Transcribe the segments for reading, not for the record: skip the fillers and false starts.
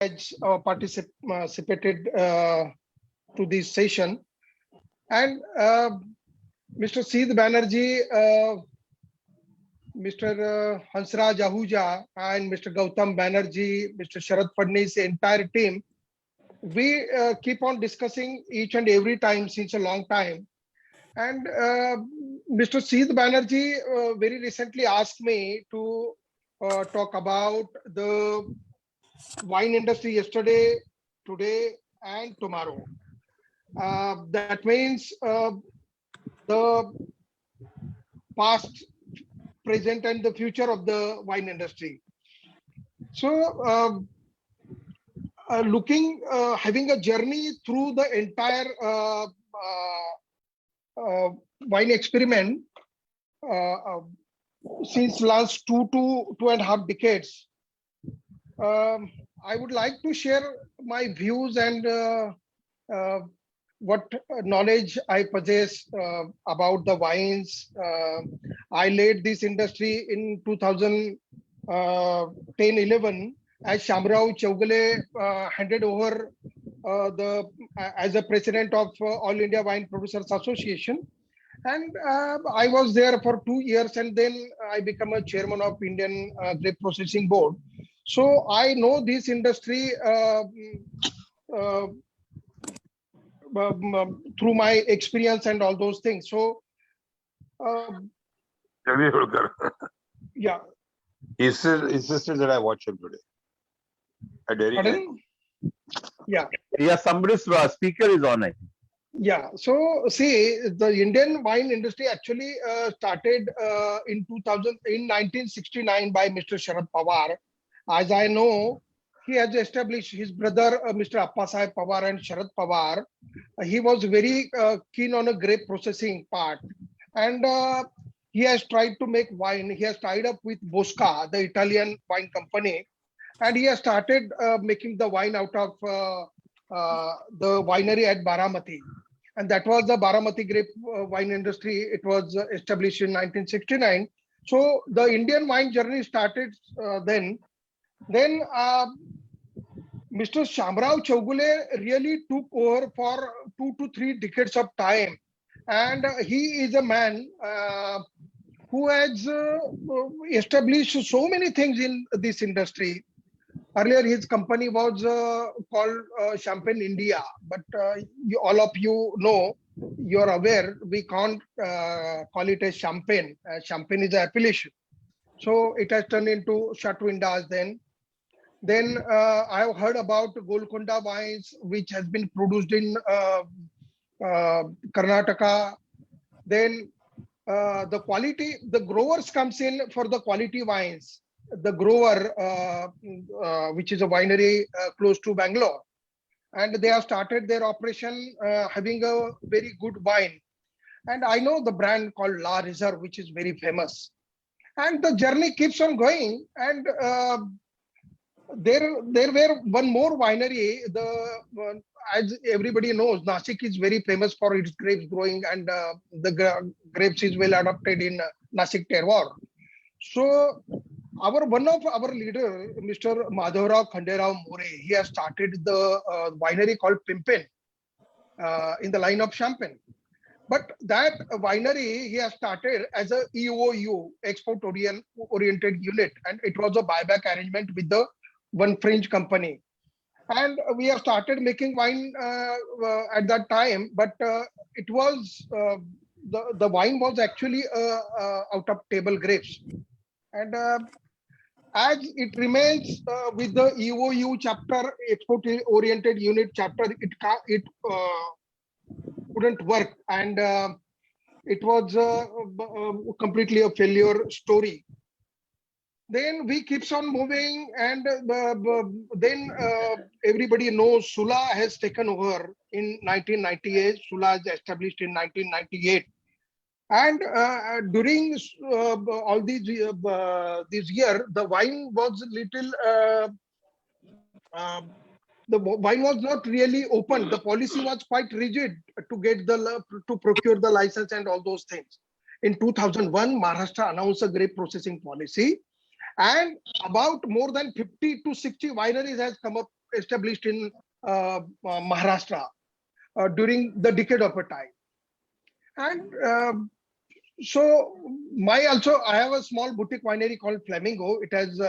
has participated to this session. And Mr. Seed Banerjee, Mr. Hansraj Ahuja, and Mr. Gautam Banerjee, Mr. Sharad Fadnis, the entire team, we keep on discussing each and every time since a long time. And Mr. Seed Banerjee very recently asked me to talk about the wine industry yesterday, today, and tomorrow. That means the past, present, and the future of the wine industry. So, having a journey through the entire wine experiment since last 2.5 decades, I would like to share my views and what knowledge I possess about the wines. I led this industry in 2010-11 as Shamrao Chaugale handed over as a president of All India Wine Producers Association. And I was there for 2 years, and then I became a chairman of Indian Grape Processing Board. So I know this industry through my experience and all those things. So, yeah. He insisted that I watch him today. Pardon? Yeah. Yeah, somebody's speaker is on, I think. Yeah. So, see, the Indian wine industry actually started in 1969 by Mr. Sharad Pawar. As I know, he has established his brother, Mr. Appasaheb Pawar and Sharad Pawar. He was very keen on a grape processing part. And he has tried to make wine. He has tied up with Bosca, the Italian wine company. And he has started making the wine out of the winery at Baramati. And that was the Baramati grape wine industry. It was established in 1969. So the Indian wine journey started then. Then Mr. Shamrao Chaugale really took over for 2 to 3 decades of time. And he is a man who has established so many things in this industry. Earlier, his company was called Champagne India, but all of you know, you're aware, we can't call it a champagne. Champagne is an appellation. So it has turned into Chateau Indas then. Then I have heard about Golconda wines, which has been produced in Karnataka. Then the quality, the growers comes in for the quality wines. The grower, which is a winery close to Bangalore, and they have started their operation having a very good wine. And I know the brand called La Reserve, which is very famous. And the journey keeps on going. And there were one more winery. As everybody knows, Nashik is very famous for its grapes growing, and the grapes is well adopted in Nashik terroir. So one of our leader, Mr. Madhavrao Khanderao More, he has started the winery called Pimpin in the line of Champagne. But that winery he has started as a EOU, export oriented unit, and it was a buyback arrangement with the one French company. And we have started making wine at that time, but it was the wine was actually out of table grapes. And as it remains with the EOU chapter, export-oriented unit chapter, it couldn't work, and it was completely a failure story. Then we keeps on moving, and then everybody knows Sula has taken over in 1998. Sula is established in 1998. And during all these this year, the wine was little. The wine was not really open. The policy was quite rigid to get to procure the license and all those things. In 2001, Maharashtra announced a grape processing policy, and about more than 50 to 60 wineries has come up established in Maharashtra during the decade of a time. And so I have a small boutique winery called Flamingo. It has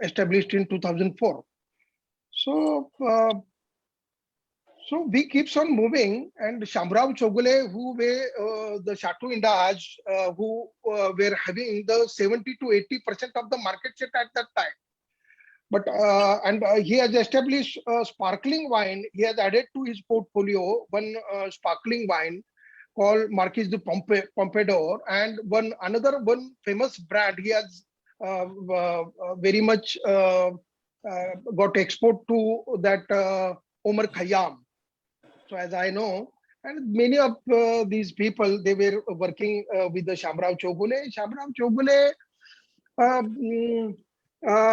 established in 2004. So we keeps on moving, and Shamrao Chogule, who were the Chateau Indage, who were having the 70 to 80% of the market share at that time. But he has established sparkling wine. He has added to his portfolio one sparkling wine called Marquis de Pompadour, and another famous brand. He has very much got export to that Omar Khayyam. So as I know, and many of these people, they were working with the Shamrao Chogule. Shamrao Chogule,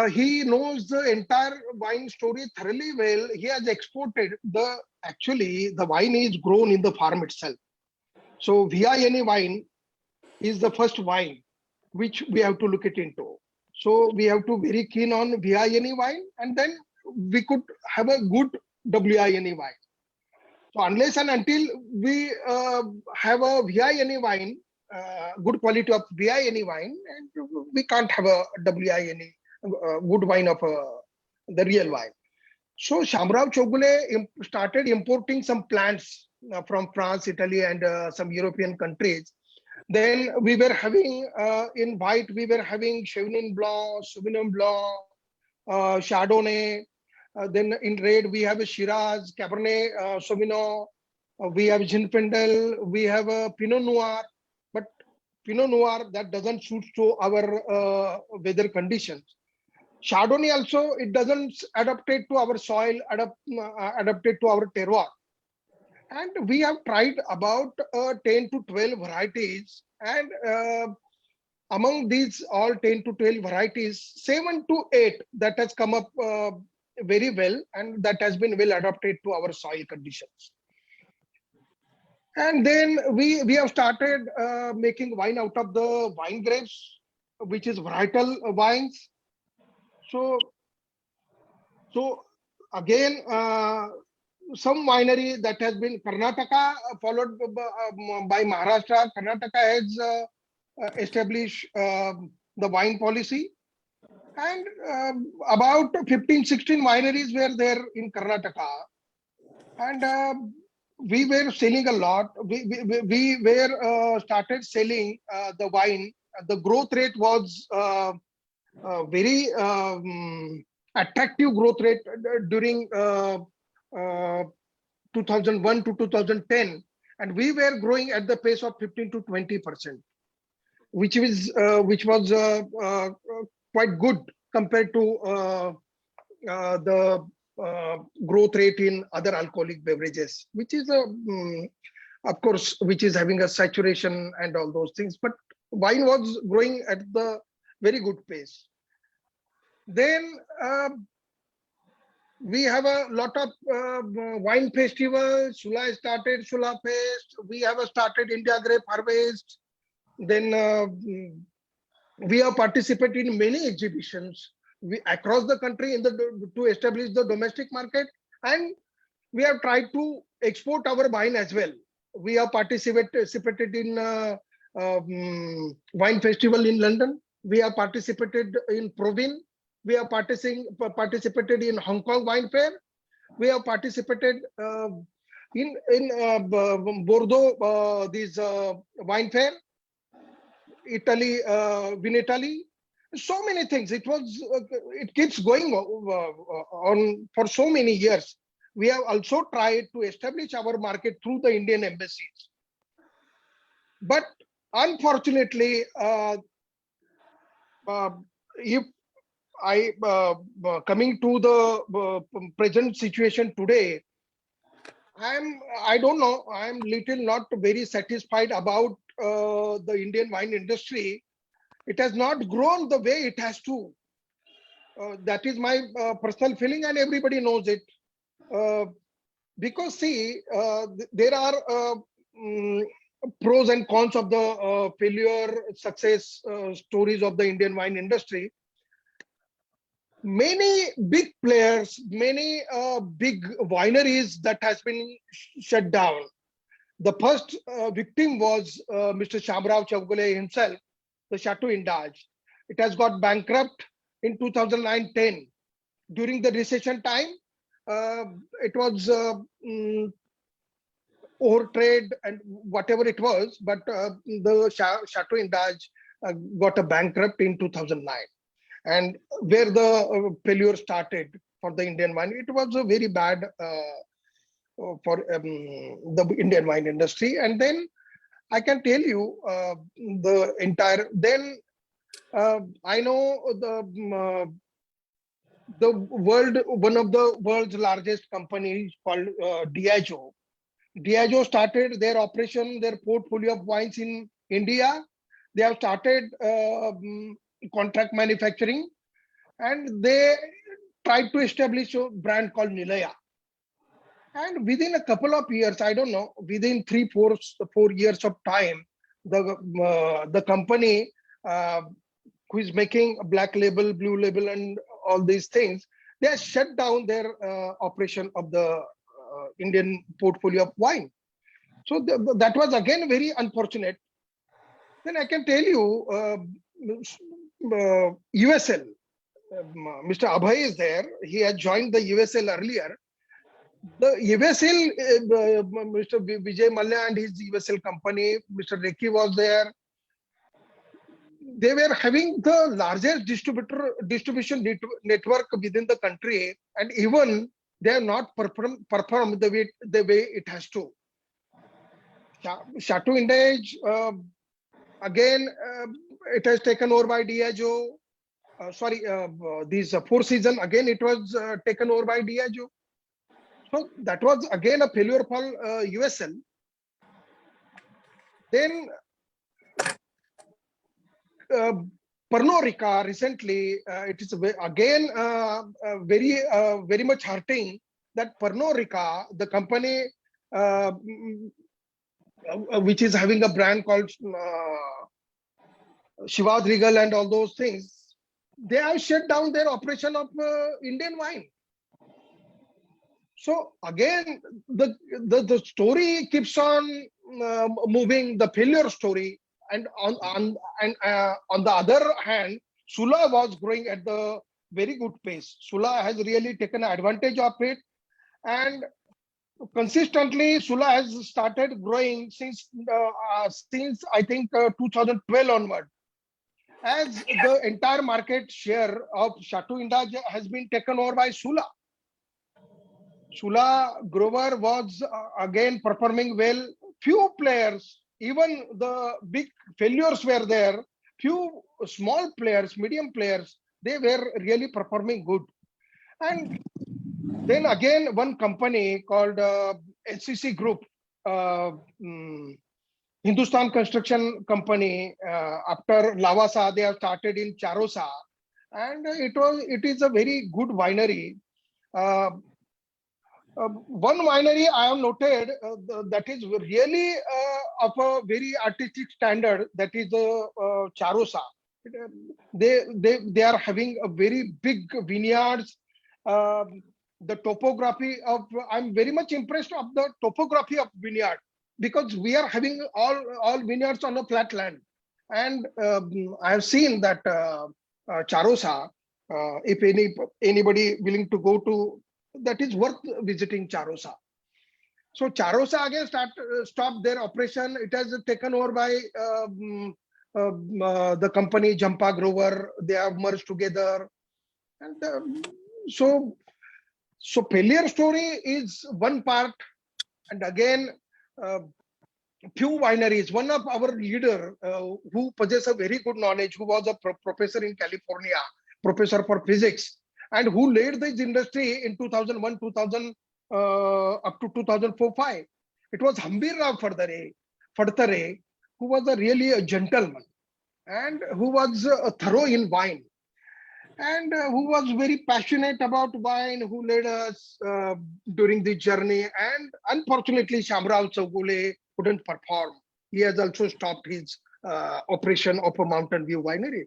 he knows the entire wine story thoroughly well. He has exported actually the wine is grown in the farm itself. So VINE wine is the first wine which we have to look it into. So we have to very keen on VINE wine, and then we could have a good WINE wine. So unless and until we have a VINE wine, good quality of VINE wine, and we can't have a WINE, good wine of the real wine. So Shamrao Chogule started importing some plants from France, Italy, and some European countries. Then we were having in white, we were having Chenin Blanc, Sauvignon Blanc, Chardonnay. Then in red, we have a Shiraz, Cabernet Sauvignon. We have Zinfandel. We have a Pinot Noir. But Pinot Noir, that doesn't suit to our weather conditions. Chardonnay also, it doesn't adapted to our soil, adapted to our terroir. And we have tried about 10 to 12 varieties. And among these all 10 to 12 varieties, 7 to 8 that has come up very well, and that has been well adapted to our soil conditions. And then we have started making wine out of the wine grapes, which is varietal wines. So again, some winery that has been Karnataka, followed by Maharashtra. Karnataka has established the wine policy, and about 15, 16 wineries were there in Karnataka, and we were selling a lot. We were started selling the wine. The growth rate was very attractive growth rate during 2001 to 2010, and we were growing at the pace of 15 to 20%, which was quite good compared to the growth rate in other alcoholic beverages, which is of course, which is having a saturation and all those things. But wine was growing at the very good pace. Then we have a lot of wine festivals. Sula started Sula Fest. We have started India Grape Harvest. Then we have participated in many exhibitions across the country to establish the domestic market, and we have tried to export our wine as well. We have participated in wine festival in London. We have participated in Provins. We have participated in Hong Kong Wine Fair. We have participated in Bordeaux, this wine fair, Italy, Vinitaly. So many things. It keeps going on for so many years. We have also tried to establish our market through the Indian embassies. But unfortunately, if I coming to the present situation today, I don't know, I'm little not very satisfied about the Indian wine industry. It has not grown the way it has to. That is my personal feeling, and everybody knows it. Because see, there are pros and cons of the failure, success stories of the Indian wine industry. many big players, many big wineries that has been shut down. The first victim was Mr. Shamrao Chavgule himself, the Chateau Indage. It has got bankrupt in 2009-10. During the recession time, it was overtrade and whatever it was, but the Chateau Indage got a bankrupt in 2009. And where the failure started for the Indian wine, it was a very bad for the Indian wine industry. And then I can tell you the entire, then I know the world, one of the world's largest companies called Diageo. Diageo started their operation, their portfolio of wines in India. They have started contract manufacturing, and they tried to establish a brand called Nilaya. And within a couple of years, I don't know, within 4 years of time, the company who is making a black label, blue label, and all these things, they have shut down their operation of the Indian portfolio of wine. So that was again very unfortunate. Then I can tell you, USL, Mr. Abhay is there. He had joined the USL earlier. The USL, Mr. Vijay Mallya and his USL company, Mr. Rekhi was there. They were having the largest distribution network within the country, and even they have not performed the way it has to. Chateau Indage, again, it has taken over by Diageo. These Four Seasons, again, it was taken over by Diageo. So that was again a failure for USL. Then Pernod Ricard recently, it is again very much hurting that Pernod Ricard, the company which is having a brand called Chivas Regal and all those things, they have shut down their operation of Indian wine. So again, the story keeps on moving, the failure story, and on the other hand, Sula was growing at the very good pace. Sula has really taken advantage of it, and consistently Sula has started growing since I think 2012 onward, as the entire market share of Chateau Indage has been taken over by Sula. Sula Grover was again performing well. Few players, even the big failures were there. Few small players, medium players, they were really performing good. And then again, one company called HCC Group, Hindustan Construction Company, after Lavasa, they have started in Charosa, and it is a very good winery. One winery I have noted that is really of a very artistic standard, that is Charosa. They are having a very big vineyards. The topography of, I'm very much impressed of the topography of vineyard, because we are having all vineyards on a flat land. And I have seen that Charosa, if anybody willing to go to, that is worth visiting Charosa. So Charosa again stopped their operation. It has taken over by the company Jampa Grover. They have merged together. And so failure story is one part. And again, few wineries. One of our leader who possesses a very good knowledge, who was a professor in California, professor for physics, and who led this industry in 2001, 2000 up to 2004-5. It was Hambir Rao Fadtare, who was really a gentleman and who was thorough in wine, and who was very passionate about wine, who led us during the journey. And unfortunately, Shamrao Chavgule couldn't perform. He has also stopped his operation of a Mountain View winery.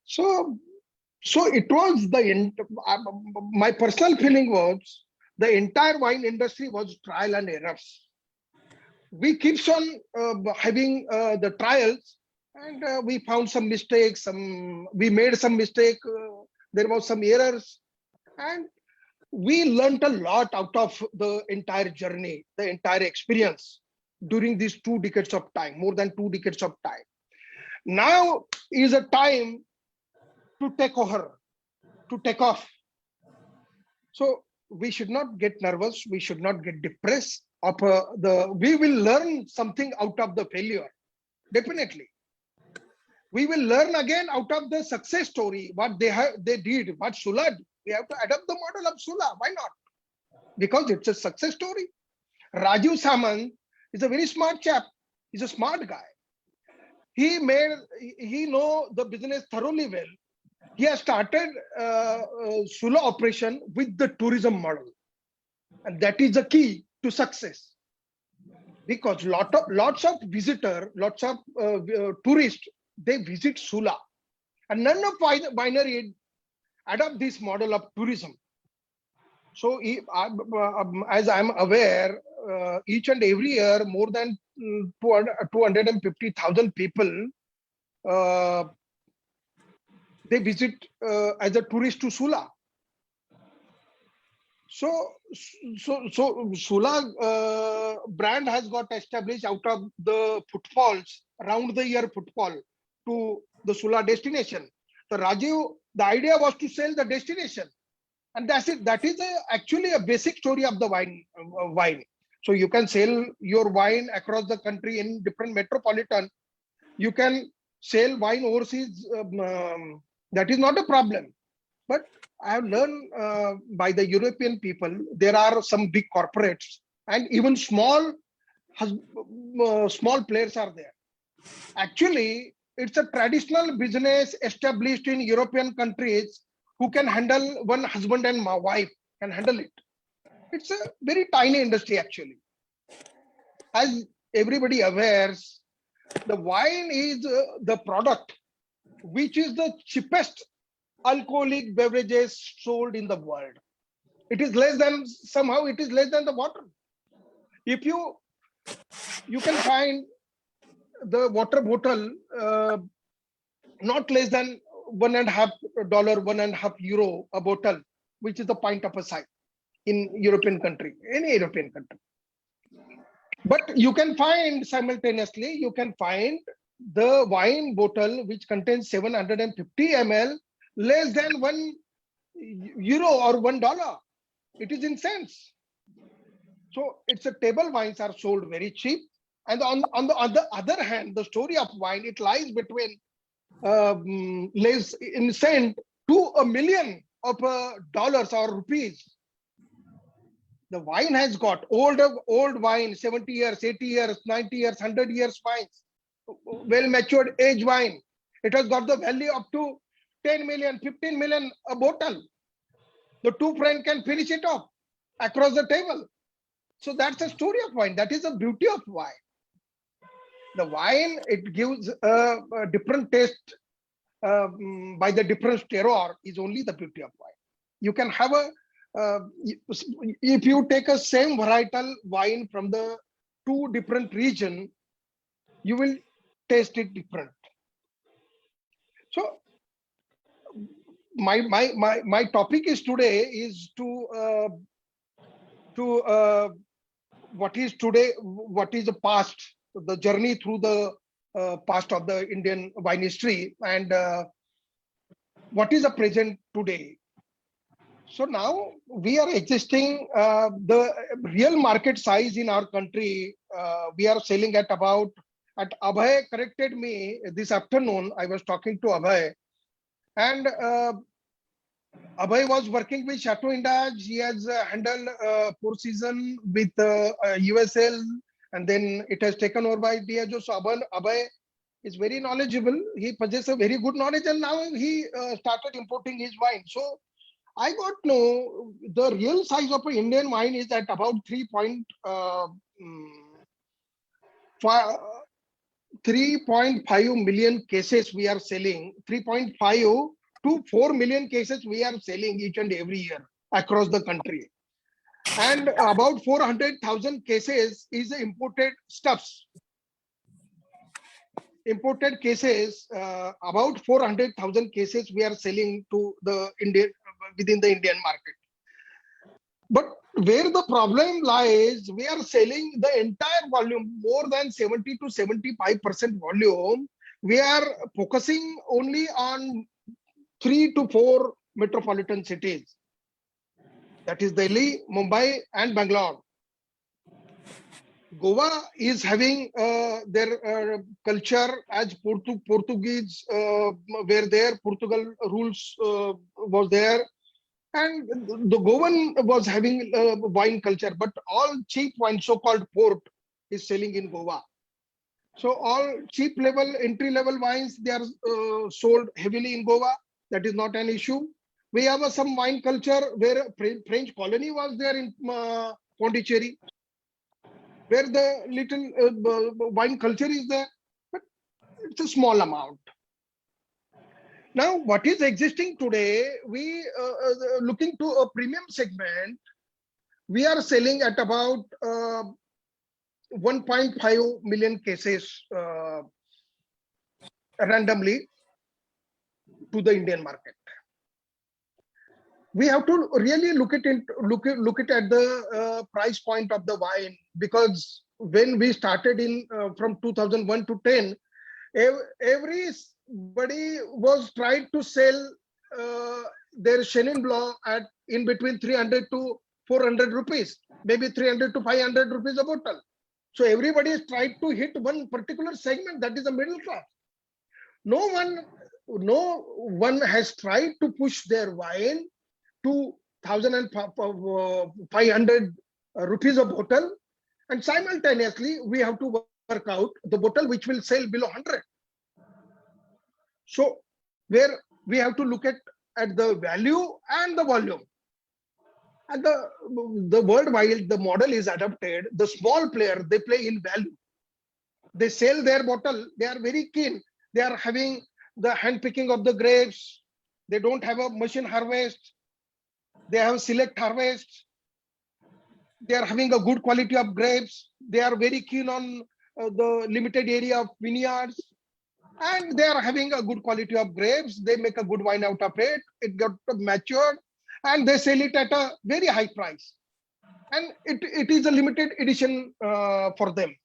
So So it was my personal feeling was the entire wine industry was trial and errors. We keeps on having the trials, and we found some mistakes. We made some mistake. There was some errors, and we learned a lot out of the entire journey, the entire experience during these 2 decades of time, more than 2 decades of time. Now is a time to take over, to take off. So we should not get nervous. We should not get depressed. We will learn something out of the failure. Definitely, we will learn again out of the success story. What they did, what Sula did. We have to adopt the model of Sula. Why not? Because it's a success story. Rajiv Samant is a very smart chap. He's a smart guy. He know the business thoroughly well. He has started Sula operation with the tourism model, and that is the key to success. Because lots of visitor, lots of tourists, they visit Sula, and none of winery adopt this model of tourism. So, as I'm aware, each and every year, more than 250,000 people they visit as a tourist to Sula. So Sula brand has got established out of the footfalls, round the year footfall to the Sula destination. So Rajiv, the idea was to sell the destination, and that's it. That is actually a basic story of the wine. So you can sell your wine across the country in different metropolitan. You can sell wine overseas. That is not a problem. But I have learned by the European people, there are some big corporates and even small players are there. Actually, it's a traditional business established in European countries who can handle one husband and my wife can handle it. It's a very tiny industry actually. As everybody awares, the wine is the product which is the cheapest alcoholic beverages sold in the world. It is less than the water. If you can find the water bottle not less than $1.5, €1.5 a bottle, which is the pint of a size in European country, any European country. But you can find simultaneously, you can find the wine bottle which contains 750 ml less than €1 or $1. It is in cents. So it's a table wines are sold very cheap. And on the other hand, the story of wine, it lies between less in cent to $1 million of dollars or rupees. The wine has got old wine, 70 years, 80 years, 90 years, 100 years wines, well matured age wine. It has got the value up to 10 million, 15 million a bottle. The two friends can finish it off across the table. So that's the story of wine. That is the beauty of wine. The wine, it gives a different taste by the different terroir is only the beauty of wine. You can have if you take a same varietal wine from the two different region, you will taste it different. So my topic is today is to what is today, what is the past, the journey through the past of the Indian wine history, and what is the present today. So now we are existing the real market size in our country. We are selling at about, at Abhay corrected me this afternoon. I was talking to Abhay, and Abhay was working with Chateau Indage. He has handled Four Seasons with USL, and then it has taken over by Diageo. So Abhay is very knowledgeable. He possesses a very good knowledge, and now he started importing his wine. So I got to know the real size of an Indian wine is at about 3.5 million cases we are selling, 3.5 to 4 million cases we are selling each and every year across the country. And about 400,000 cases is imported stuffs. Imported cases, about 400,000 cases we are selling to the Indian, within the Indian market. But where the problem lies, we are selling the entire volume, more than 70 to 75% volume. We are focusing only on 3 to 4 metropolitan cities. That is Delhi, Mumbai, and Bangalore. Goa is having their culture as Portuguese were there, Portugal rules was there, and the Goan was having wine culture, but all cheap wine, so-called port, is selling in Goa. So all cheap level, entry level wines, they are sold heavily in Goa. That is not an issue. We have some wine culture where French colony was there in Pondicherry, where the little wine culture is there, but it's a small amount. Now, what is existing today, we looking to a premium segment, we are selling at about 1.5 million cases randomly to the Indian market. We have to really look at the price point of the wine, because when we started in from 2001 to 10, everybody was trying to sell their Chenin Blanc at in between 300 to 400 rupees, maybe 300 to 500 rupees a bottle. So everybody is trying to hit one particular segment, that is the middle class. No one has tried to push their wine to 1,500 rupees a bottle, and simultaneously we have to work out the bottle which will sell below 100. So where we have to look at the value and the volume. And the worldwide, the model is adopted. The small player, they play in value. They sell their bottle. They are very keen. They are having the hand picking of the grapes. They don't have a machine harvest. They have select harvest. They are having a good quality of grapes. They are very keen on the limited area of vineyards. And they are having a good quality of grapes. They make a good wine out of it. It got matured. And they sell it at a very high price. And it is a limited edition for them.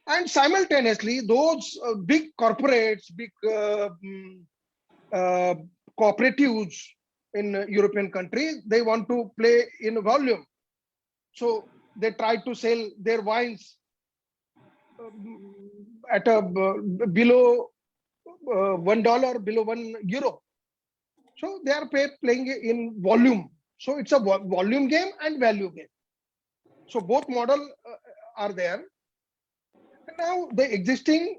And simultaneously, those big corporates, big cooperatives in European countries, they want to play in volume. So they try to sell their wines at a below $1, below €1. So they are playing in volume. So it's a volume game and value game. So both model are there. And now the existing,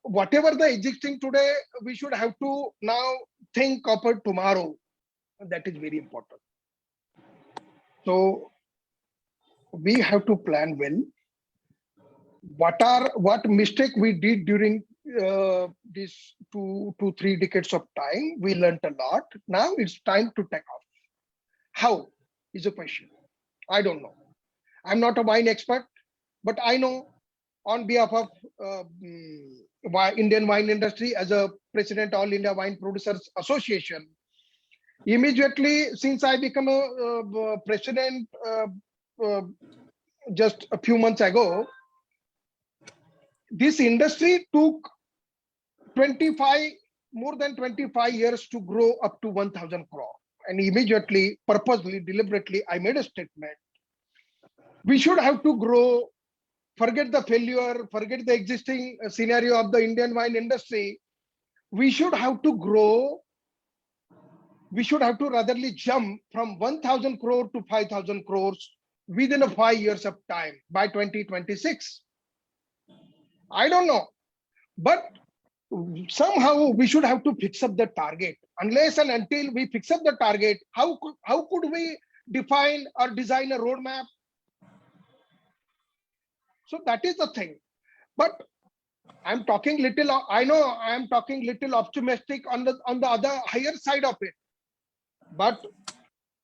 whatever the existing today, we should have to now think of it tomorrow. That is very important. So we have to plan well. What mistake we did during these 2 to 3 decades of time, we learned a lot. Now it's time to take off. How is a question. I don't know. I'm not a wine expert, but I know on behalf of Indian wine industry, as a president All India Wine Producers Association, immediately since I become a president just a few months ago, this industry took more than 25 years to grow up to 1,000 crore. And immediately, purposely, deliberately, I made a statement. We should have to grow, forget the failure, forget the existing scenario of the Indian wine industry. We should have to grow. We should have to ratherly jump from 1,000 crore to 5,000 crores within 5 years of time by 2026. I don't know, but somehow we should have to fix up the target. Unless and until we fix up the target, how could we define or design a roadmap? So that is the thing. But I'm talking little. I know I'm talking little optimistic on the other higher side of it, but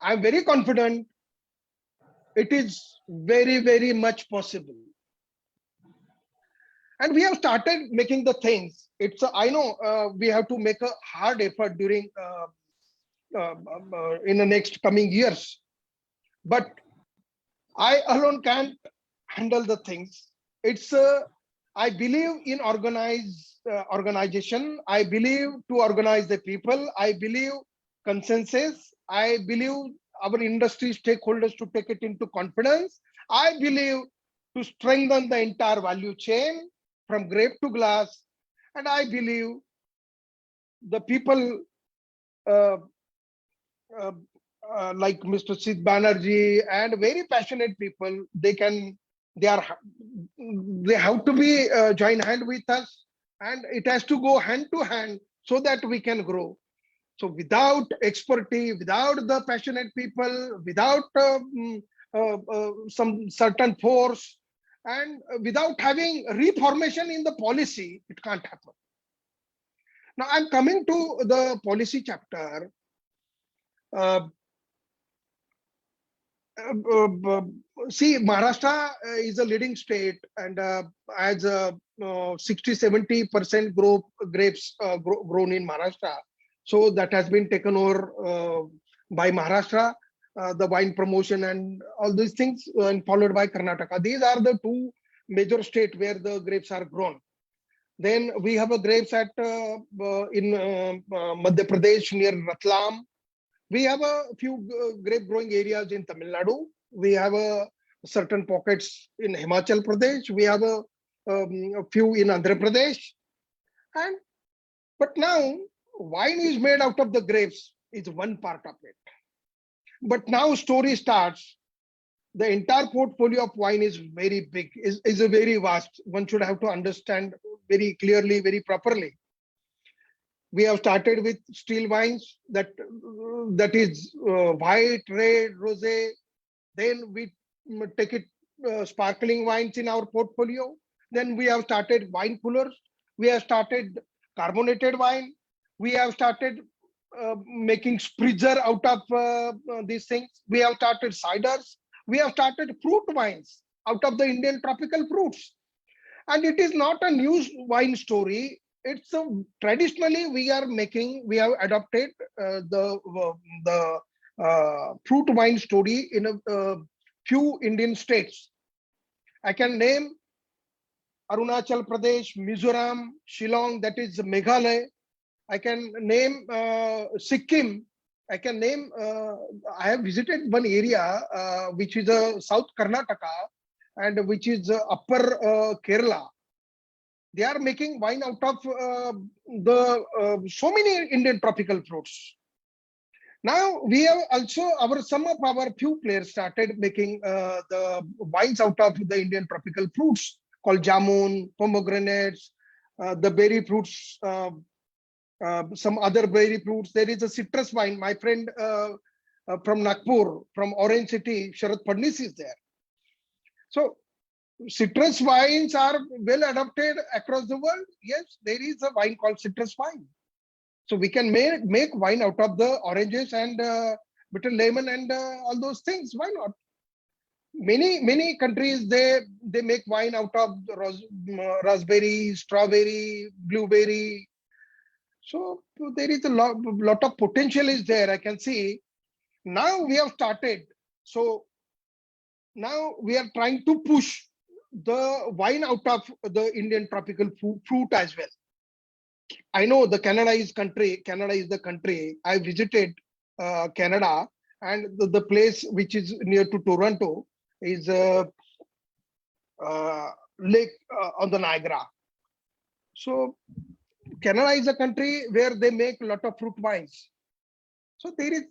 I'm very confident it is very much possible. And we have started making the things. I know we have to make a hard effort during in the next coming years, but I alone can't handle the things. I believe in organization. I believe to organize the people. I believe consensus. I believe our industry stakeholders to take it into confidence. I believe to strengthen the entire value chain from grape to glass. And I believe the people like Mr. Sid Banerjee and very passionate people, they have to be join hand with us, and it has to go hand to hand so that we can grow. So without expertise, without the passionate people, without some certain force, and without having reformation in the policy, it can't happen. Now I'm coming to the policy chapter. See, Maharashtra is a leading state and has 60-70% grapes grown in Maharashtra. So that has been taken over by Maharashtra, the wine promotion and all these things, and followed by Karnataka. These are the two major states where the grapes are grown. Then we have a grapes in Madhya Pradesh near Ratlam. We have a few grape growing areas in Tamil Nadu. We have certain pockets in Himachal Pradesh. We have a few in Andhra Pradesh. But now wine is made out of the grapes is one part of it. But now story starts. The entire portfolio of wine is very big, is a very vast. One should have to understand very clearly, very properly. We have started with still wines that is white, red, rosé. Then we take it sparkling wines in our portfolio. Then we have started wine coolers. We have started carbonated wine. We have started making spritzer out of these things. We have started ciders. We have started fruit wines out of the Indian tropical fruits. And it is not a new wine story. It's traditionally we have adopted the fruit wine story in a few Indian states. I can name Arunachal Pradesh, Mizoram, Shillong, that is Meghalaya. I can name Sikkim. I can name, I have visited one area which is South Karnataka and which is upper Kerala. They are making wine out of so many Indian tropical fruits. Now we have also some of our few players started making the wines out of the Indian tropical fruits called jamun, pomegranates, the berry fruits, some other berry fruits. There is a citrus wine. My friend from Nagpur, from Orange City, Sharad Phadnis is there. So citrus wines are well adopted across the world. Yes, there is a wine called citrus wine. So we can make wine out of the oranges and bitter lemon and all those things. Why not? Many countries they make wine out of raspberry, strawberry, blueberry. So there is a lot of potential is there. I can see. Now we have started. So now we are trying to push the wine out of the Indian tropical fruit as well. I know Canada is the country. I visited Canada, and the place which is near to Toronto is lake on the Niagara. So Canada is a country where they make a lot of fruit wines. So there is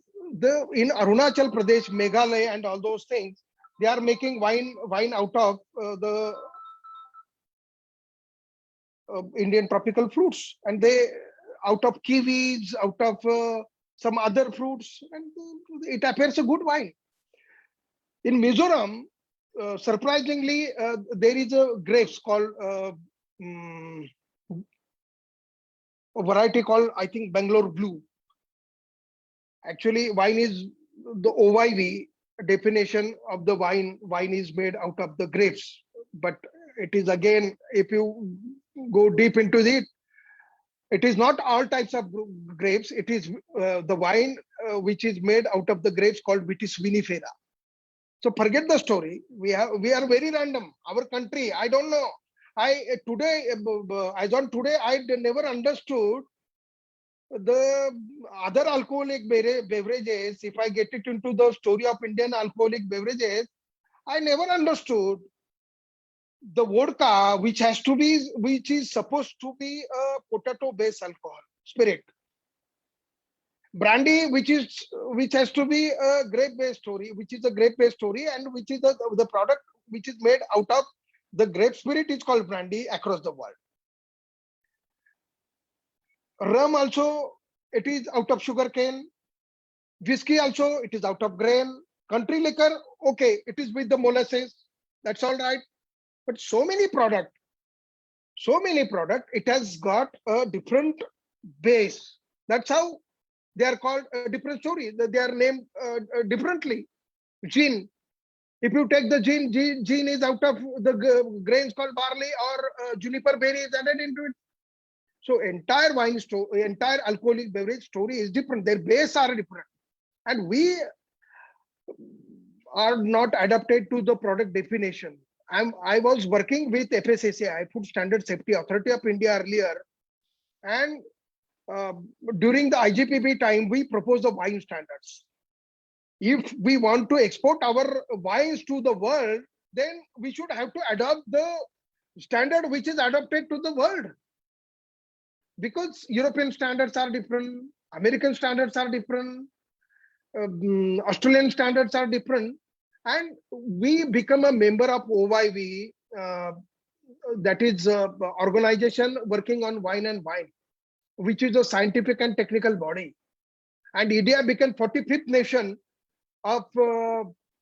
in Arunachal Pradesh, Meghalaya, and all those things. They are making wine out of the Indian tropical fruits, and they out of kiwis, out of some other fruits, and it appears a good wine. In Mizoram, surprisingly, there is a grapes called mm, a variety called, I think, Bangalore Blue. Actually, wine is the OYV definition of the wine. Wine is made out of the grapes, but it is again, if you go deep into it, it is not all types of grapes. It is the wine which is made out of the grapes called Vitis vinifera. So forget the story. We are very random. Our country, I don't know. As on today, I never understood the other alcoholic beverages. If I get it into the story of Indian alcoholic beverages, I never understood the vodka, which is supposed to be a potato-based alcohol spirit. Brandy, which has to be a grape-based story, and which is the product which is made out of the grape spirit is called brandy across the world. Rum also, it is out of sugarcane. Whiskey also, it is out of grain. Country liquor, okay, it is with the molasses. That's all right. But so many product, it has got a different base. That's how they are called a different story. They are named differently. Gin. If you take the gin is out of the grains called barley or juniper berries added into it. So entire wine story, entire alcoholic beverage story is different. Their base are different, and we are not adapted to the product definition. I was working with FSSAI, Food Standard Safety Authority of India earlier, and during the IGPB time, we proposed the wine standards. If we want to export our wines to the world, then we should have to adopt the standard which is adapted to the world. Because European standards are different, American standards are different, Australian standards are different, and we become a member of OYV, that is organization working on wine and wine, which is a scientific and technical body. And India became 45th nation of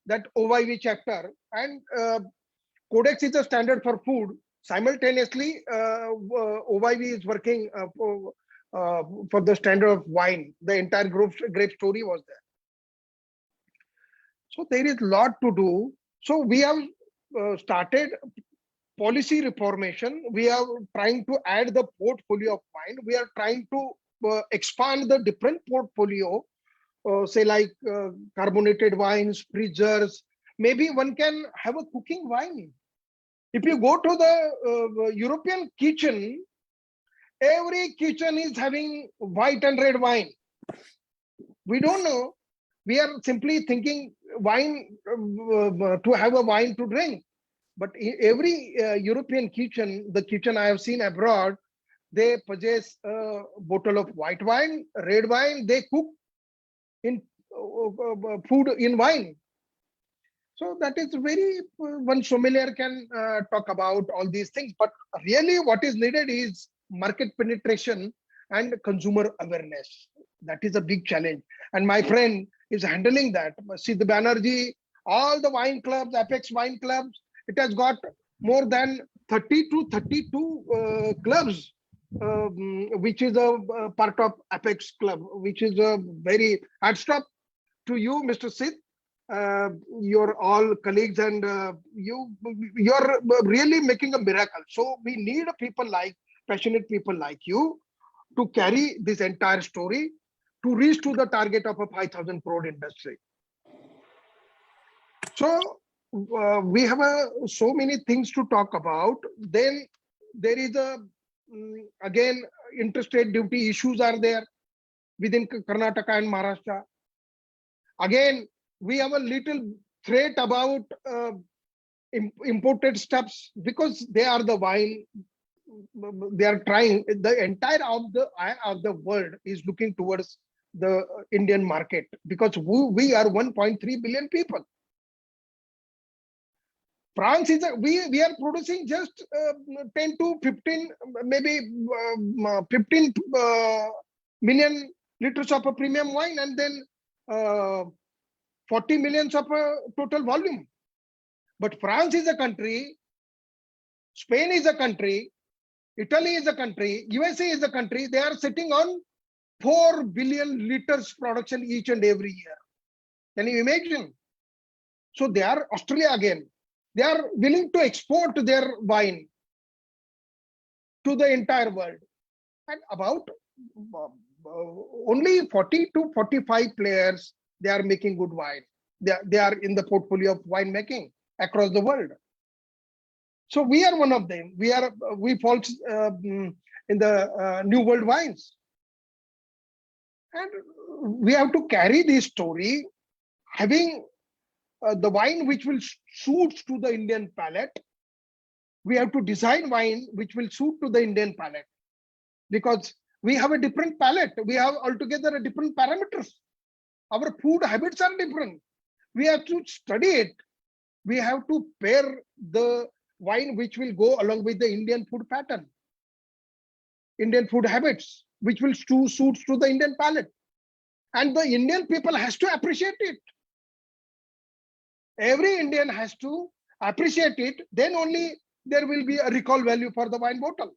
that OYV chapter, and Codex is a standard for food. Simultaneously, OYV is working for the standard of wine. The entire grape story was there. So there is a lot to do. So we have started policy reformation. We are trying to add the portfolio of wine. We are trying to expand the different portfolio, say like carbonated wines, preserves. Maybe one can have a cooking wine. If you go to the European kitchen, every kitchen is having white and red wine. We don't know. We are simply thinking wine to have a wine to drink. But every European kitchen, the kitchen I have seen abroad, they possess a bottle of white wine, red wine. They cook in food in wine. So that is very, one sommelier can talk about all these things. But really what is needed is market penetration and consumer awareness. That is a big challenge. And my friend is handling that. Sid Banerjee, all the wine clubs, Apex wine clubs, it has got more than 30 to 32 clubs, which is a part of Apex Club, which is a very hats off to you, Mr. Sid. Your all colleagues, and you're really making a miracle. So we need people like passionate people like you to carry this entire story to reach to the target of a 5,000 crore industry. So we have so many things to talk about. Then there is again, interstate duty issues are there within Karnataka and Maharashtra. Again, we have a little threat about imported stuffs because they are the wine. They are trying. The entire of the world is looking towards the Indian market because we are 1.3 billion people. France is we are producing just 10 to 15, maybe 15 million liters of a premium wine, and then 40 millions of a total volume. But France is a country, Spain is a country, Italy is a country, USA is a country, they are sitting on 4 billion liters production each and every year. Can you imagine? So they are Australia again. They are willing to export their wine to the entire world. And about only 40 to 45 players, they are making good wine. They are in the portfolio of winemaking across the world. So we are one of them. We fall in the New World Wines. And we have to carry this story, having the wine which will suit to the Indian palate. We have to design wine which will suit to the Indian palate, because we have a different palate. We have altogether a different parameters. Our food habits are different. We have to study it. We have to pair the wine which will go along with the Indian food pattern, Indian food habits, which will suit to the Indian palate. And the Indian people has to appreciate it. Every Indian has to appreciate it. Then only there will be a recall value for the wine bottle.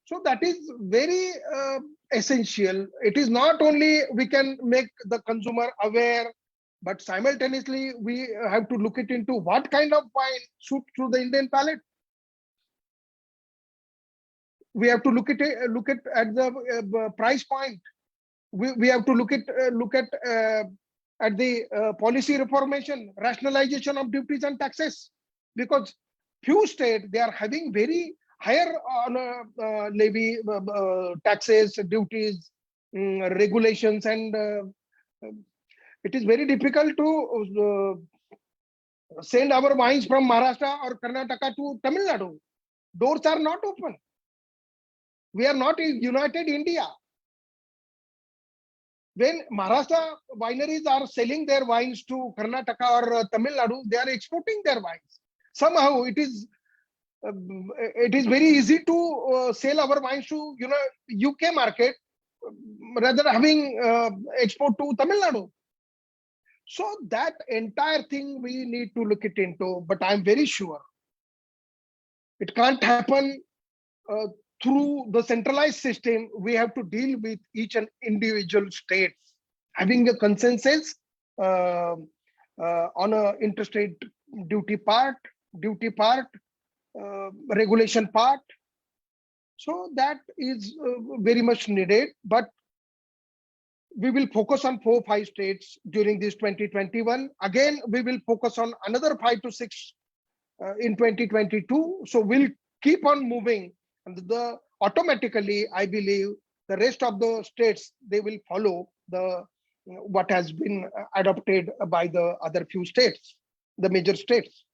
So that is very essential. It is not only we can make the consumer aware, but simultaneously we have to look it into what kind of wine suits to the Indian palate. We have to look at the price point. We have to look at the policy reformation, rationalization of duties and taxes, because few states, they are having very higher levy, taxes, duties, regulations, and it is very difficult to send our wines from Maharashtra or Karnataka to Tamil Nadu. Doors are not open. We are not in United India. When Maharashtra wineries are selling their wines to Karnataka or Tamil Nadu, they are exporting their wines. Somehow it is very easy to sell our wines to UK market rather having export to Tamil Nadu. So that entire thing we need to look it into, but I'm very sure it can't happen through the centralized system. We have to deal with each and individual states having a consensus on a interstate duty part, regulation part. So that is very much needed, but we will focus on 4-5 states during this 2021. Again, we will focus on another 5 to 6 in 2022. So we'll keep on moving, and automatically, I believe the rest of the states, they will follow what has been adopted by the other few states, the major states.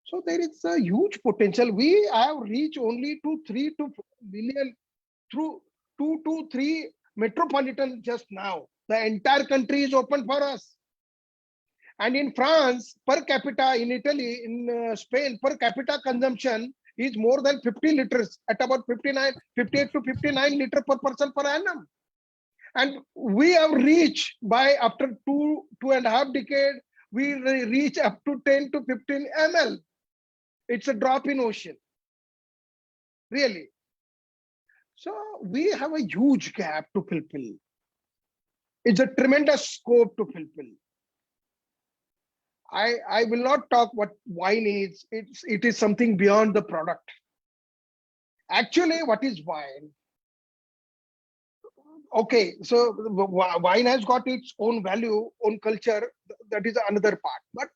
So there is a huge potential. We have reached only to 3 to million through 2 to 3 metropolitan just now. The entire country is open for us. And in France, per capita, in Italy, in Spain, per capita consumption is more than 50 liters at about 58 to 59 liter per person per annum. And we have reached, by after 2.5 decades, we reach up to 10 to 15 ml. It's a drop in ocean, really. So we have a huge gap to fulfill. It's a tremendous scope to fulfill. I will not talk what wine is. It is something beyond the product. Actually, what is wine? Okay, so wine has got its own value, own culture. That is another part.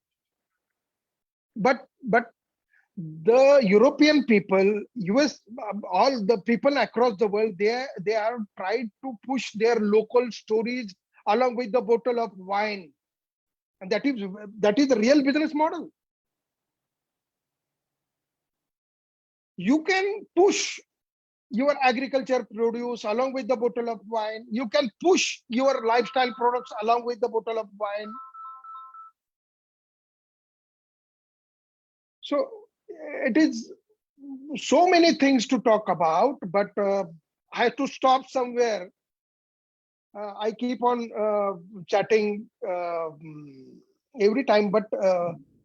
But the European people, US, all the people across the world, they are tried to push their local stories along with the bottle of wine, and that is the real business model. You can push your agriculture produce along with the bottle of wine. You can push your lifestyle products along with the bottle of wine. So it is so many things to talk about, but I have to stop somewhere. I keep on chatting every time, but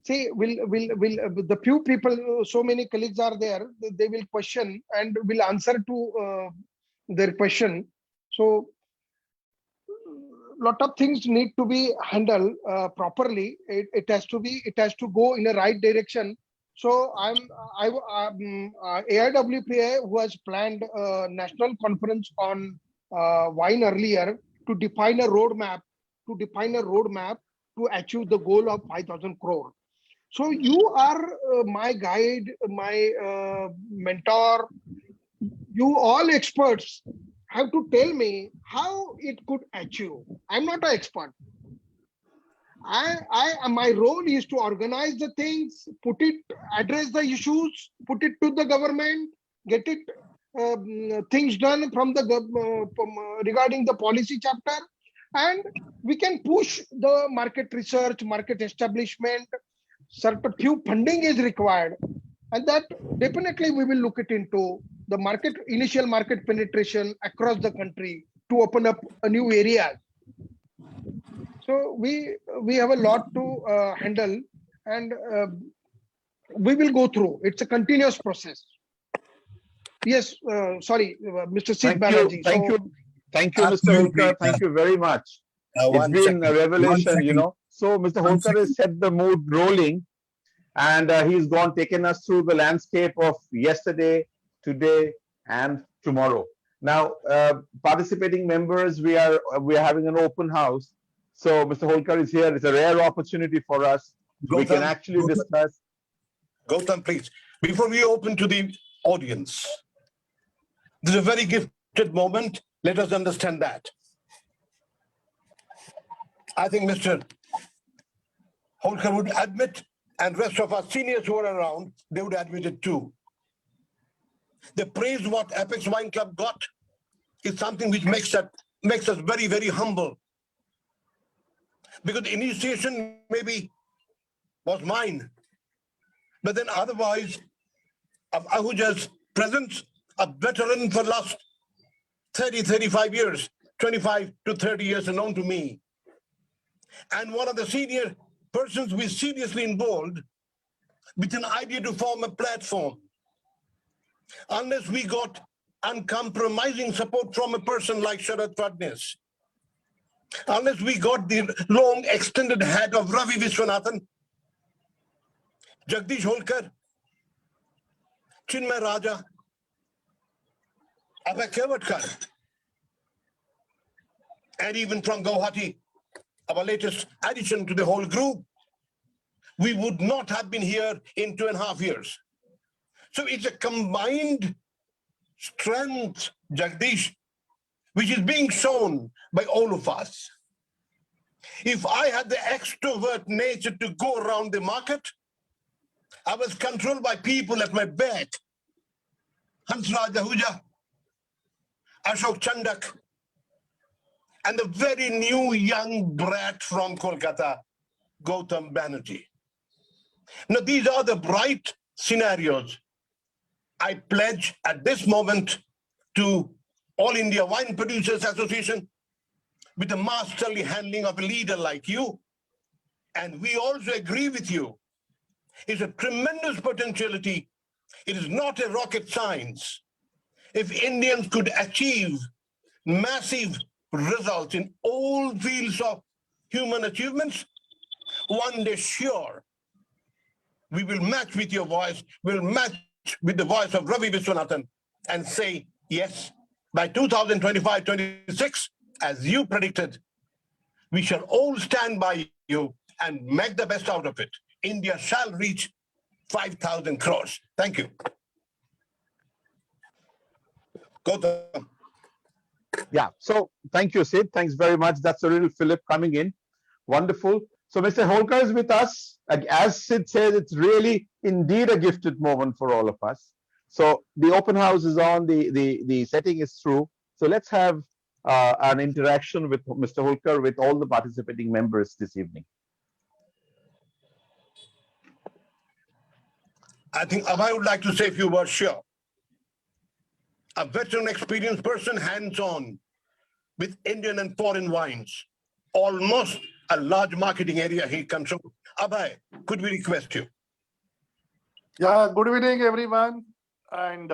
see, the few people, so many colleagues are there, they will question and will answer to their question. So, lot of things need to be handled properly. It has to go in a right direction. So AIWPA, who has planned a national conference on wine earlier, to define a roadmap to achieve the goal of 5,000 crore. So you are my guide, my mentor. You all experts have to tell me how it could achieve. I'm not an expert. My role is to organize the things, address the issues, put it to the government, get it things done from regarding the policy chapter, and we can push the market research, market establishment. Certain few funding is required, and that definitely we will look it into the initial market penetration across the country to open up a new area. So we have a lot to handle, and we will go through. It's a continuous process. Yes, sorry, Mr. Sid Banerjee. Thank you, Mr. Holkar. Thank you very much. It's been a revelation, you know. So Mr. Holkar has set the mood rolling, and he's taken us through the landscape of yesterday, today, and tomorrow. Now, participating members, we are having an open house. So Mr. Holkar is here. It's a rare opportunity for us. We can actually discuss. Gautam, please. Before we open to the audience, this is a very gifted moment. Let us understand that. I think Mr. Holkar would admit, and rest of our seniors who are around, they would admit it too. The praise what Apex Wine Club got is something which makes us very, very humble. Because the initiation maybe was mine, but then otherwise, of Ahuja's presence, a veteran for last 30, 35 years, 25 to 30 years are known to me. And one of the senior persons who is seriously involved with an idea to form a platform. Unless we got uncompromising support from a person like Sharad Fadnis, unless we got the long extended hand of Ravi Viswanathan, Jagdish Holkar, Chinmay Raja, Abhay Kevatkar, and even from Guwahati, our latest addition to the whole group, we would not have been here in 2.5 years. So it's a combined strength, Jagdish, which is being shown by all of us. If I had the extrovert nature to go around the market, I was controlled by people at my back. Hansraj Ahuja, Ashok Chandak, and the very new young brat from Kolkata, Gautam Banerjee. Now, these are the bright scenarios. I pledge at this moment to All India Wine Producers Association with the masterly handling of a leader like you. And we also agree with you. It's a tremendous potentiality. It is not a rocket science. If Indians could achieve massive results in all fields of human achievements, one day sure, we will match with your voice, we'll match with the voice of Ravi Viswanathan and say, yes, by 2025-26, as you predicted, we shall all stand by you and make the best out of it. India shall reach 5,000 crores. Thank you. Gautam. Yeah, so thank you, Sid. Thanks very much. That's a little Philip coming in. Wonderful. So Mr. Holkar is with us. As Sid says, it's really indeed a gifted moment for all of us. So the open house is on, the setting is through. So let's have an interaction with Mr. Holkar with all the participating members this evening. I think Abhay would like to say a few words, sure. A veteran, experienced person, hands-on with Indian and foreign wines, almost a large marketing area he controls. Abhay, could we request you? Yeah, good evening, everyone. And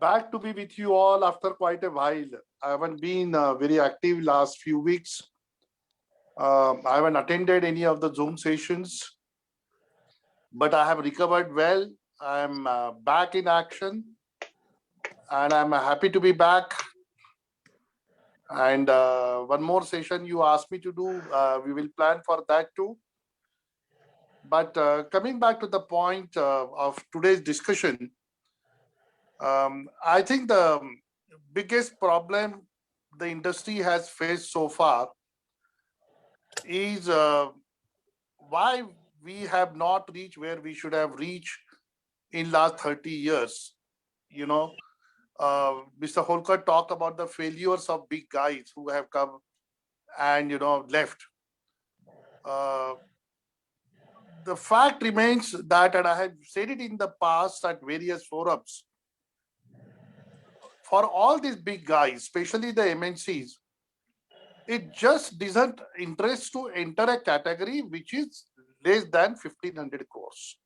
back to be with you all after quite a while. I haven't been very active last few weeks. I haven't attended any of the Zoom sessions, but I have recovered well. I'm back in action, and I'm happy to be back. And one more session you asked me to do, we will plan for that too. But coming back to the point of today's discussion, I think the biggest problem the industry has faced so far is why we have not reached where we should have reached in last 30 years. You know, Mr. Holkar talked about the failures of big guys who have come and, left. The fact remains that, and I have said it in the past at various forums, for all these big guys, especially the MNCs, it just doesn't interest to enter a category which is less than 1,500 crores.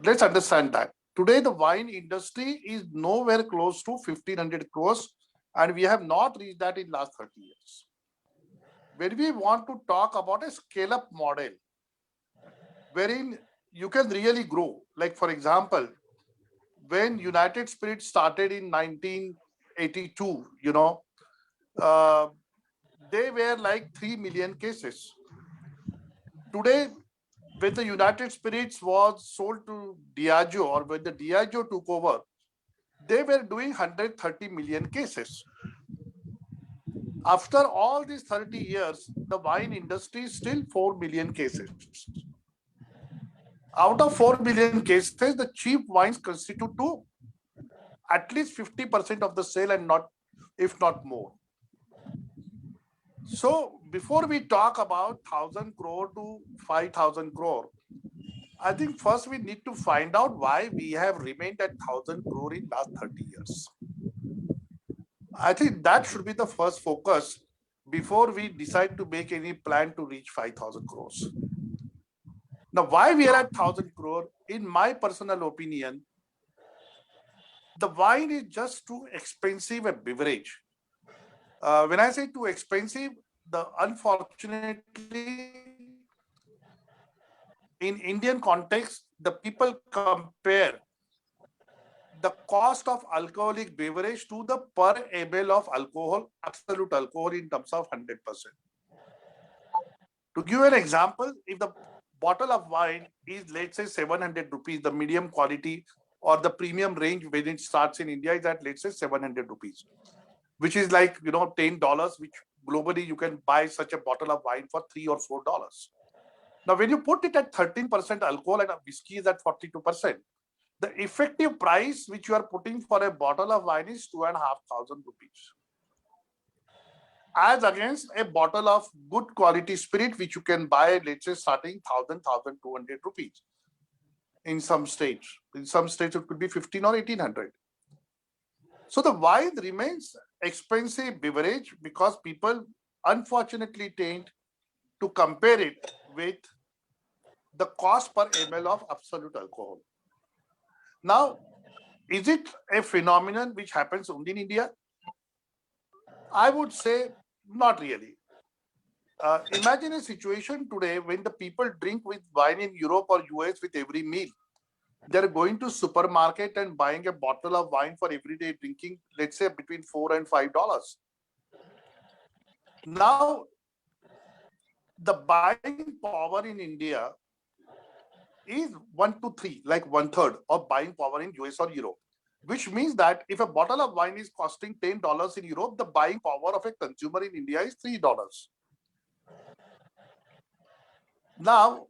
Let's understand that. Today, the wine industry is nowhere close to 1,500 crores, and we have not reached that in last 30 years. When we want to talk about a scale-up model, wherein you can really grow, like for example, when United Spirits started in 1982, they were like 3 million cases. Today, when the United Spirits was sold to Diageo, or when the Diageo took over, they were doing 130 million cases. After all these 30 years, the wine industry is still 4 million cases. Out of 4 million cases, the cheap wines constitute to at least 50% of the sale, and not, if not more. So before we talk about 1,000 crore to 5,000 crore, I think first we need to find out why we have remained at 1,000 crore in last 30 years. I think that should be the first focus before we decide to make any plan to reach 5,000 crores. Now, why we are at 1,000 crore, in my personal opinion, the wine is just too expensive a beverage. When I say too expensive, unfortunately, in Indian context, the people compare the cost of alcoholic beverage to the per ml of alcohol, absolute alcohol, in terms of 100%. To give an example, if the bottle of wine is, let's say, 700 rupees, the medium quality or the premium range when it starts in India is at, let's say, 700 rupees, which is like, $10, which globally you can buy such a bottle of wine for $3 or $4. Now, when you put it at 13% alcohol and a whiskey is at 42%, the effective price which you are putting for a bottle of wine is 2,500 rupees. As against a bottle of good quality spirit, which you can buy, let's say, starting 1,000, 1,200 rupees. In some states. In some states, it could be 1,500 or 1,800. So the wine remains expensive beverage because people unfortunately tend to compare it with the cost per ml of absolute alcohol. Now, is it a phenomenon which happens only in India? I would say not really. Imagine a situation today when the people drink with wine in Europe or US with every meal. They're going to supermarket and buying a bottle of wine for everyday drinking, let's say between $4 and $5. Now, the buying power in India is 1 to 3, like 1/3 of buying power in US or Europe, which means that if a bottle of wine is costing $10 in Europe, the buying power of a consumer in India is $3. Now,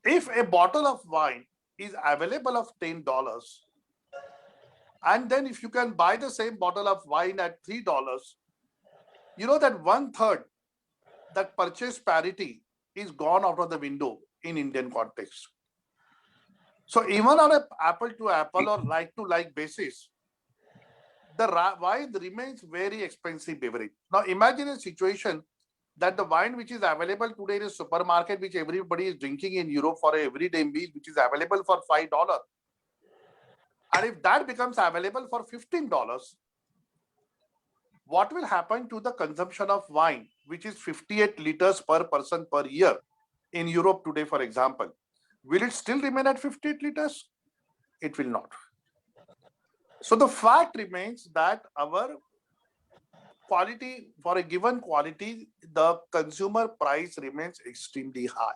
if a bottle of wine is available of $10, and then if you can buy the same bottle of wine at $3, you know that 1/3, that purchase parity is gone out of the window in Indian context. So even on an apple to apple or like to like basis, wine remains very expensive beverage. Now imagine a situation that the wine which is available today in a supermarket, which everybody is drinking in Europe for a everyday meal, which is available for $5. And if that becomes available for $15, what will happen to the consumption of wine, which is 58 liters per person per year in Europe today, for example? Will it still remain at 58 liters? It will not. So the fact remains that our quality, for a given quality, the consumer price remains extremely high.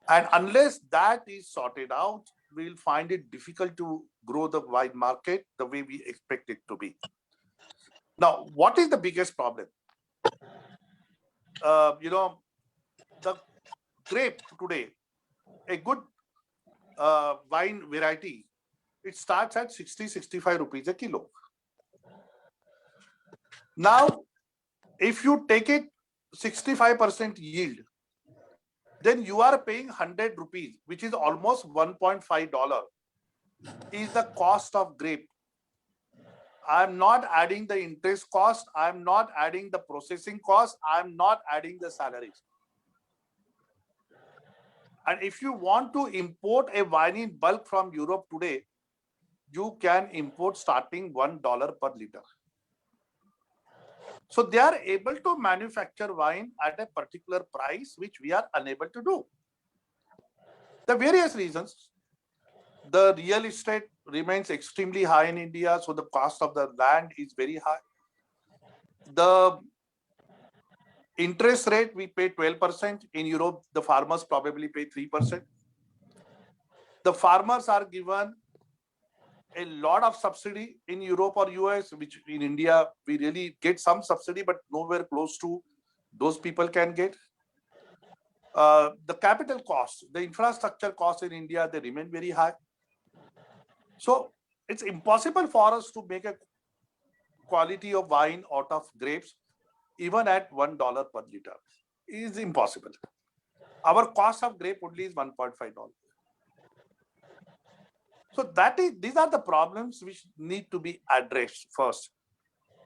And unless that is sorted out, we'll find it difficult to grow the wine market the way we expect it to be. Now, what is the biggest problem? The grape today, a good wine variety, it starts at 60-65 rupees a kilo. Now, if you take it 65% yield, then you are paying 100 rupees, which is almost $1.5, is the cost of grape. I'm not adding the interest cost. I'm not adding the processing cost. I'm not adding the salaries. And if you want to import a wine in bulk from Europe today, you can import starting $1 per liter. So they are able to manufacture wine at a particular price, which we are unable to do. The various reasons. The real estate remains extremely high in India, so the cost of the land is very high. The interest rate, we pay 12%. In Europe, the farmers probably pay 3%. The farmers are given a lot of subsidy in Europe or US, which in India, we really get some subsidy, but nowhere close to those people can get. The capital costs, the infrastructure costs in India, they remain very high. So it's impossible for us to make a quality of wine out of grapes, even at $1 per liter. It is impossible. Our cost of grape only is $1.5. So these are the problems which need to be addressed first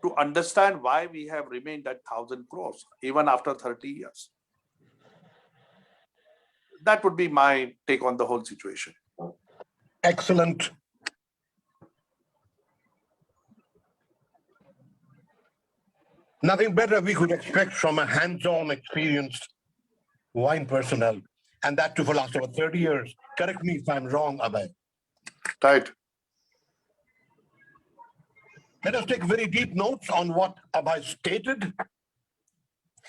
to understand why we have remained at 1,000 crores, even after 30 years. That would be my take on the whole situation. Excellent. Nothing better we could expect from a hands-on experienced wine personnel, and that too for last over 30 years. Correct me if I'm wrong, Abhay. Right. Let us take very deep notes on what Abhay stated.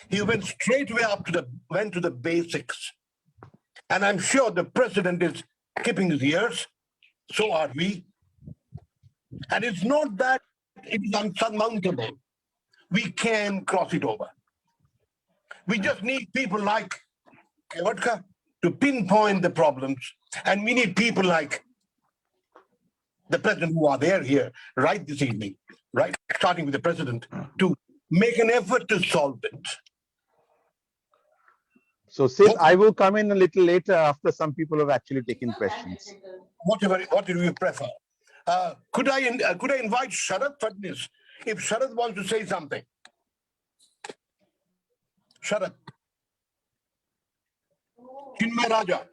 He went straightway up to the basics. And I'm sure the president is keeping his ears. So are we. And it's not that it is unsurmountable. We can cross it over. We just need people like Kevatka to pinpoint the problems. And we need people like the president who are there here right this evening, right, starting with the president, to make an effort to solve it. So, Sid, I will come in a little later after some people have actually taken questions. What do you prefer? Could I invite Sharad Fadnis, if Sharad wants to say something? Sharad. Chinmay Raja.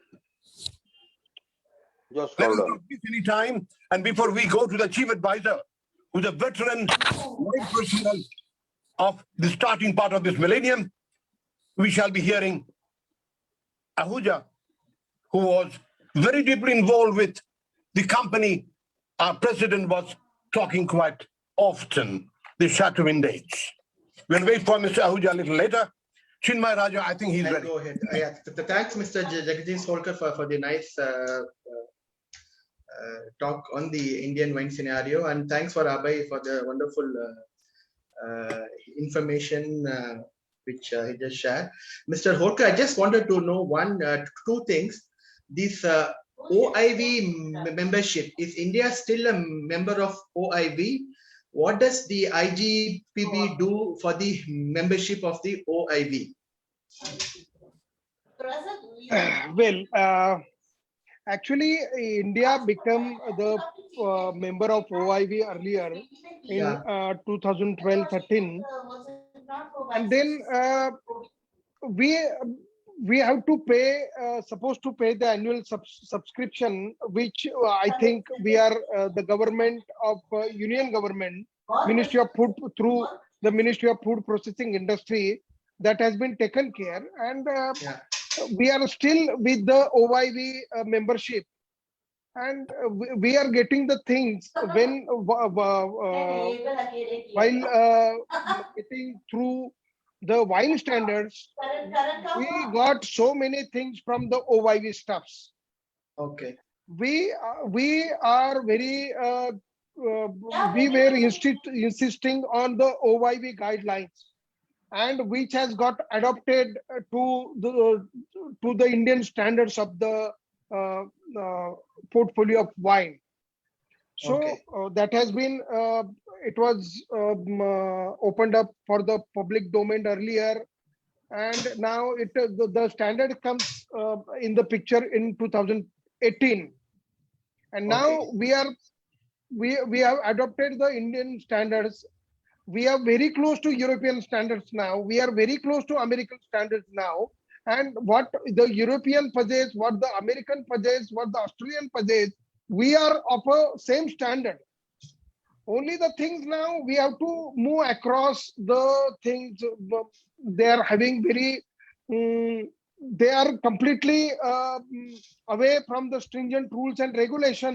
Just Let us hold on. not miss any time. And before we go to the chief advisor, who's a veteran wine personnel of the starting part of this millennium, we shall be hearing Ahuja, who was very deeply involved with the company our president was talking quite often, the Chateau Vintage. We'll wait for Mr. Ahuja a little later. Chinmay Raja, I think he's ready. Go ahead. Yeah, thanks, Mr. Jagdish Holkar, for the nice talk on the Indian wine scenario, and thanks for Abhay for the wonderful information which he just shared. Mr. Holkar, I just wanted to know two things. This OIV membership, is India still a member of OIV? What does the IGPB do for the membership of the OIV? Well, Actually, India became the member of OIV earlier in Yeah. 2012-13, and then we we have to pay supposed to pay the annual subscription, which I think we are the government of union government, Ministry of Food, through the Ministry of Food Processing Industry, that has been taken care, and Yeah. we are still with the OIV membership, and we are getting the things when while getting through the wine standards, we got so many things from the OIV stuffs. Okay. We are very we were insisting on the OIV guidelines, and which has got adopted to the Indian standards of the uh, portfolio of wine. So Okay. that has been it was opened up for the public domain earlier, and now the standard comes in the picture in 2018, and now Okay. we have adopted the Indian standards. We are very close to European standards now. We are very close to American standards now. And what the European possess, what the American possess, what the Australian possess, we are of a same standard. Only the things now we have to move across the things. They are having very, they are completely away from the stringent rules and regulation,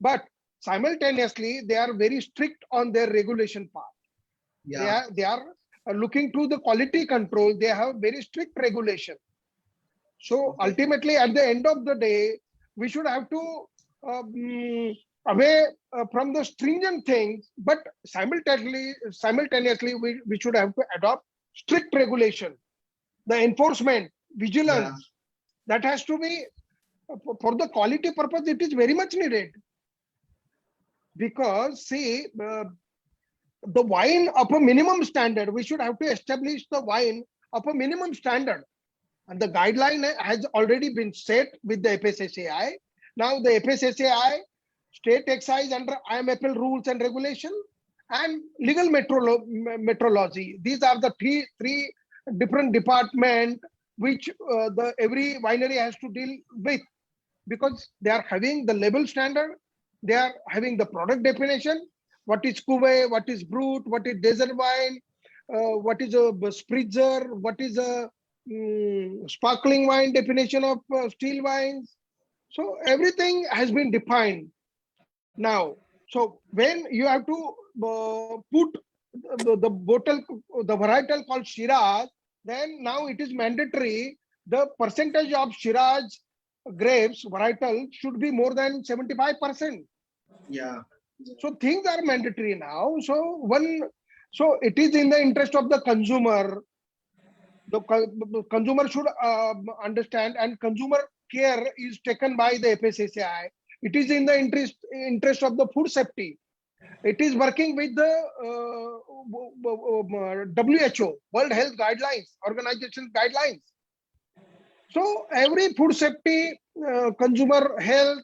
but simultaneously they are very strict on their regulation part. Yeah. They are looking to the quality control. They have very strict regulation. So Okay. ultimately, at the end of the day, we should have to away from the stringent things, but simultaneously we should have to adopt strict regulation, the enforcement, vigilance. That has to be for the quality purpose. It is very much needed, because see, the wine of a minimum standard, we should have to establish the wine of a minimum standard, and the guideline has already been set with the FSSAI. Now the FSSAI, state excise under IMFL rules and regulation, and legal metrology. These are the three different departments which every winery has to deal with, because they are having the label standard, they are having the product definition, what is cuvee, what is brut, what is desert wine, what is a spritzer, what is a sparkling wine, definition of still wines. So everything has been defined now. So when you have to put the bottle, the varietal called Shiraz, then now it is mandatory. The percentage of Shiraz grapes varietal should be more than 75%. Yeah. So things are mandatory now. So it is in the interest of the consumer. The consumer should understand, and consumer care is taken by the FSSAI. It is in the interest of the food safety. It is working with the WHO, World Health Guidelines, Organization guidelines. So every food safety, consumer health,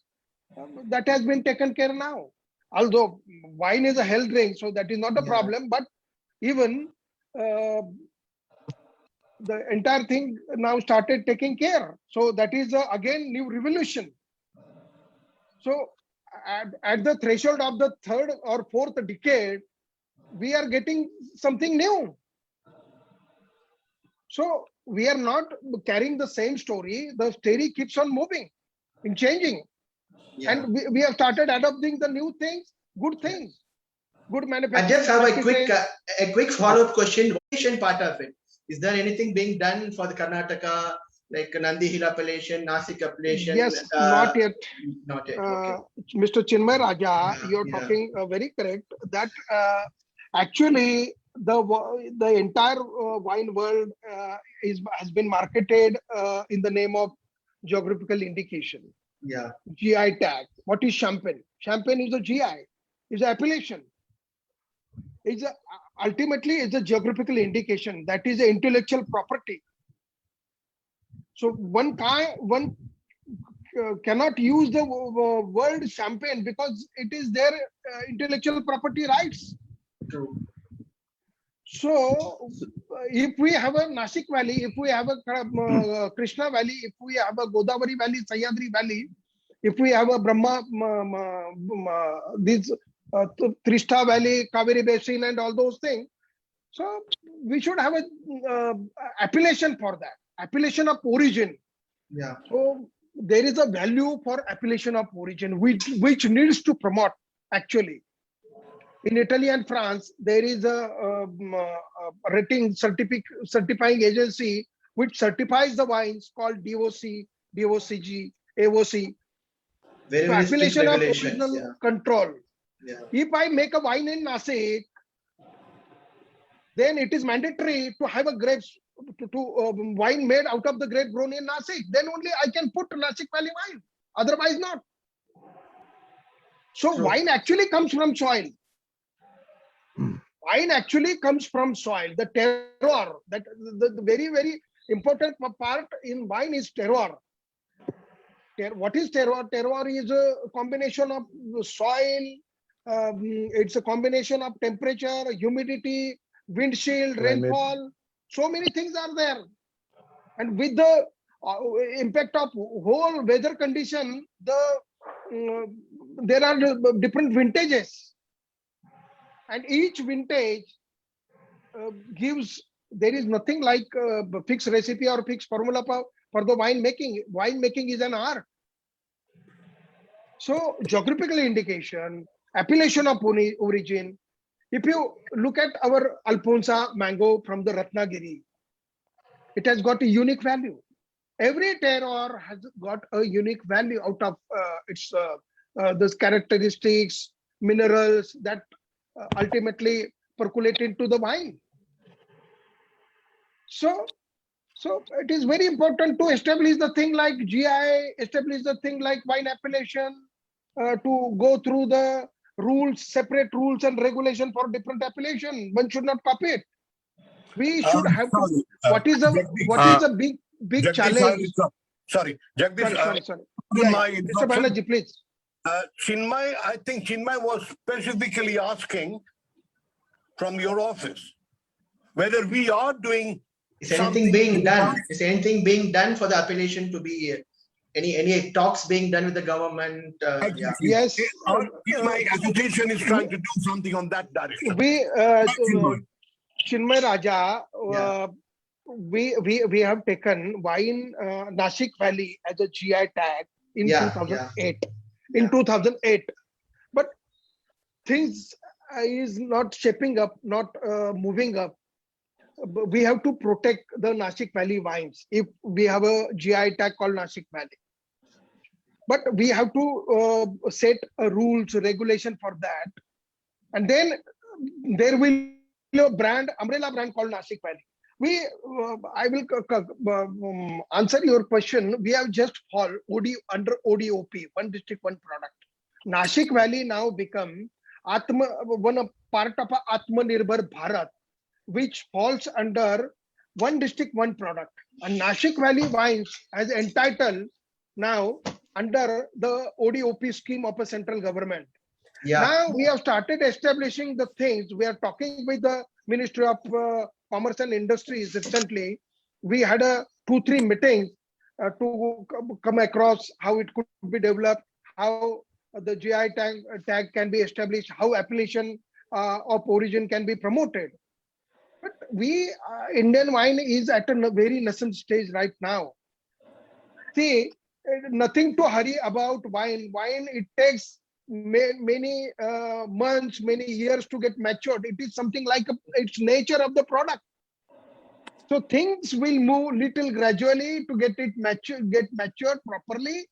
that has been taken care now. Although wine is a health drink, so that is not a problem. But even the entire thing now started taking care. So that is again new revolution. So at the threshold of the third or fourth decade, we are getting something new. So we are not carrying the same story. The story keeps on moving and changing. Yeah. And we have started adopting the new things, good things, good I manufacturing. just have practices. a quick follow-up question. Part of it, is there anything being done for the Karnataka, like Nandi Hill appellation, Nasik appellation? Yes, not yet. Not yet. Okay. Mr. Chinmay Raja, Yeah, you're yeah. talking very correct. That actually the entire wine world has been marketed in the name of geographical indication. Yeah. GI tag. What is champagne? Champagne is a GI, is an appellation. It's ultimately it's a geographical indication, that is an intellectual property. So one cannot use the word champagne because it is their intellectual property rights. True. So if we have a Nashik Valley, if we have a Krishna Valley, if we have a Godavari Valley, Sahyadri Valley, if we have a Brahma, this Trishta Valley, Kaveri Basin and all those things, so we should have a appellation for that, appellation of origin. Yeah. So there is a value for appellation of origin, which needs to promote actually. In Italy and France, there is a rating certifying agency which certifies the wines called DOC, DOCG, AOC. Very, So very strict appellation of regulations. original Yeah. control. Yeah. If I make a wine in Nashik, then it is mandatory to have a grapes wine made out of the grape grown in Nashik. Then only I can put Nashik Valley wine. Otherwise not. So True. wine actually comes from soil. Wine actually comes from soil. The terroir, that the very, very important part in wine is terroir. What is terroir? Terroir is a combination of soil. It's a combination of temperature, humidity, wind chill, Climate. rainfall. So many things are there. And with the impact of whole weather condition, there are different vintages. And each vintage gives, there is nothing like a fixed recipe or fixed formula for the wine making. Wine making is an art. So geographical indication, appellation of origin. If you look at our Alfonsa mango from the Ratnagiri, it has got a unique value. Every terroir has got a unique value out of its those characteristics, minerals that ultimately percolate into the wine. So it is very important to establish the thing like GI, establish the thing like wine appellation, to go through the rules, separate rules and regulation for different appellation. One should not copy it. We should have to, what is a big Jagdish, challenge? Sorry, Jagdish. Sorry. Mr. Mr. Banerjee, please. Chinmay, I think Chinmay was specifically asking from your office whether we are doing. Is anything something being done? right. Is anything being done for the appellation to be any talks being done with the government? Yeah. Yes. My association is trying to do something on that direction. We, Chinmay. Chinmay Raja, Yeah. we have taken wine Nashik Valley as a GI tag in Yeah, 2008. Yeah. In 2008, but things is not shaping up, not moving up. We have to protect the Nashik Valley wines if we have a GI tag called Nashik Valley. But we have to set a rules, regulation for that. And then there will be a brand, umbrella brand called Nashik Valley. I will answer your question. We have just fall under ODOP, one district, one product. Nashik Valley now become one part of Atmanirbhar Bharat, which falls under one district, one product. And Nashik Valley wines as entitled now under the ODOP scheme of a central government. Yeah. Now we have started establishing the things. We are talking with the Ministry of Commerce and Industries recently. We had 2-3 meetings to come across how it could be developed, how the GI tag can be established, how appellation of origin can be promoted. But Indian wine is at a very nascent stage right now. See, nothing to hurry about wine. Wine, it takes many months, many years to get matured. It is something like its nature of the product. So things will move little gradually to get matured properly,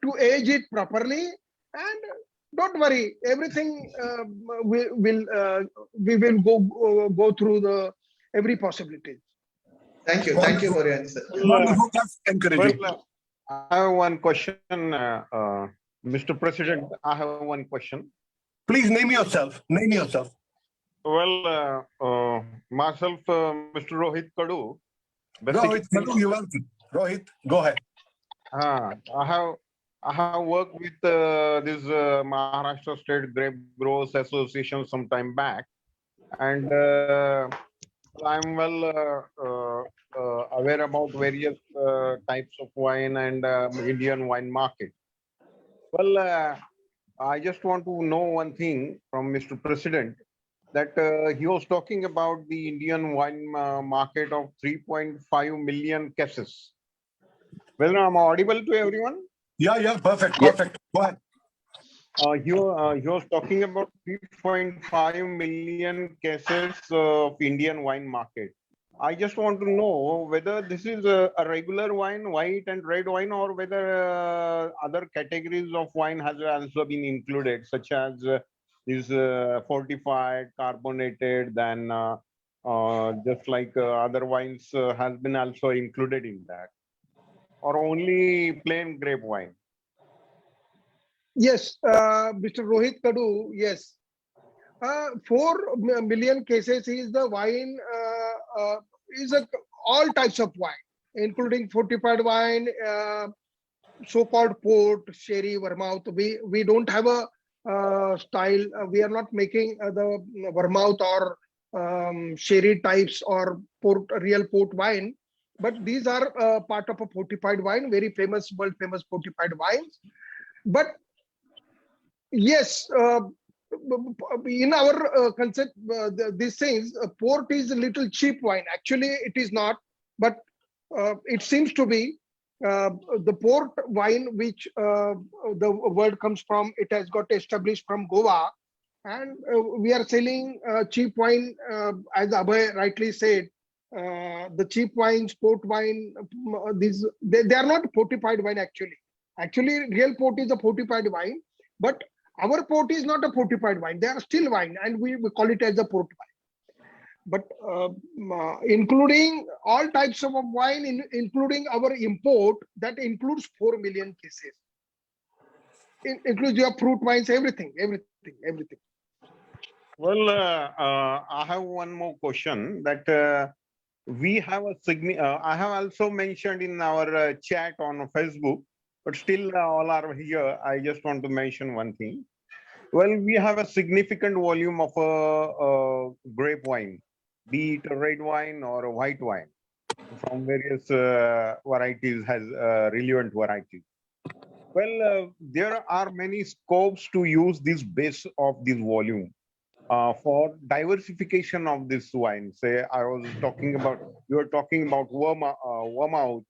to age it properly, and don't worry, everything we will go through every possibility. Thank you. Thank you for your answer. Wonderful. That's encouraging. Well, I have one question, Mr. President. I have one question. Please name yourself. Name yourself. Well, myself, Mr. Rohit Kadu. Rohit, you're welcome. Rohit, go ahead. I have I have worked with this Maharashtra State Grape Growers Association some time back, and I'm well aware about various types of wine and Indian wine market. Well, I just want to know one thing from Mr. President, that he was talking about the Indian wine market of 3.5 million cases. Whether I'm audible to everyone? Yeah, perfect, Yeah. perfect. Go ahead. He was talking about 3.5 million cases of Indian wine market. I just want to know whether this is a regular wine, white and red wine, or whether other categories of wine has also been included, such as is fortified, carbonated, then just like other wines has been also included in that, or only plain grape wine. Yes, Mr. Rohit Kadu, yes. 4 million cases is the wine, all types of wine, including fortified wine, so-called port, sherry, vermouth. We don't have a style. We are not making the vermouth or sherry types or real port wine. But these are part of a fortified wine, very famous, world famous fortified wines. But yes, in our concept, these things, port is a little cheap wine. Actually, it is not, but it seems to be the port wine, which the word comes from. It has got established from Goa, and we are selling cheap wine, as Abhay rightly said. The cheap wines, port wine, they are not fortified wine actually. Actually, real port is a fortified wine, but our port is not a fortified wine. They are still wine, and we call it as a port wine. But including all types of wine, including our import, that includes 4 million cases. Includes your fruit wines, everything. Well, I have one more question that we have I have also mentioned in our chat on Facebook, but still all are here. I just want to mention one thing. Well, we have a significant volume of grape wine, be it a red wine or a white wine, from various varieties, has relevant varieties. Well, there are many scopes to use this base of this volume for diversification of this wine. Say, you were talking about vermouth,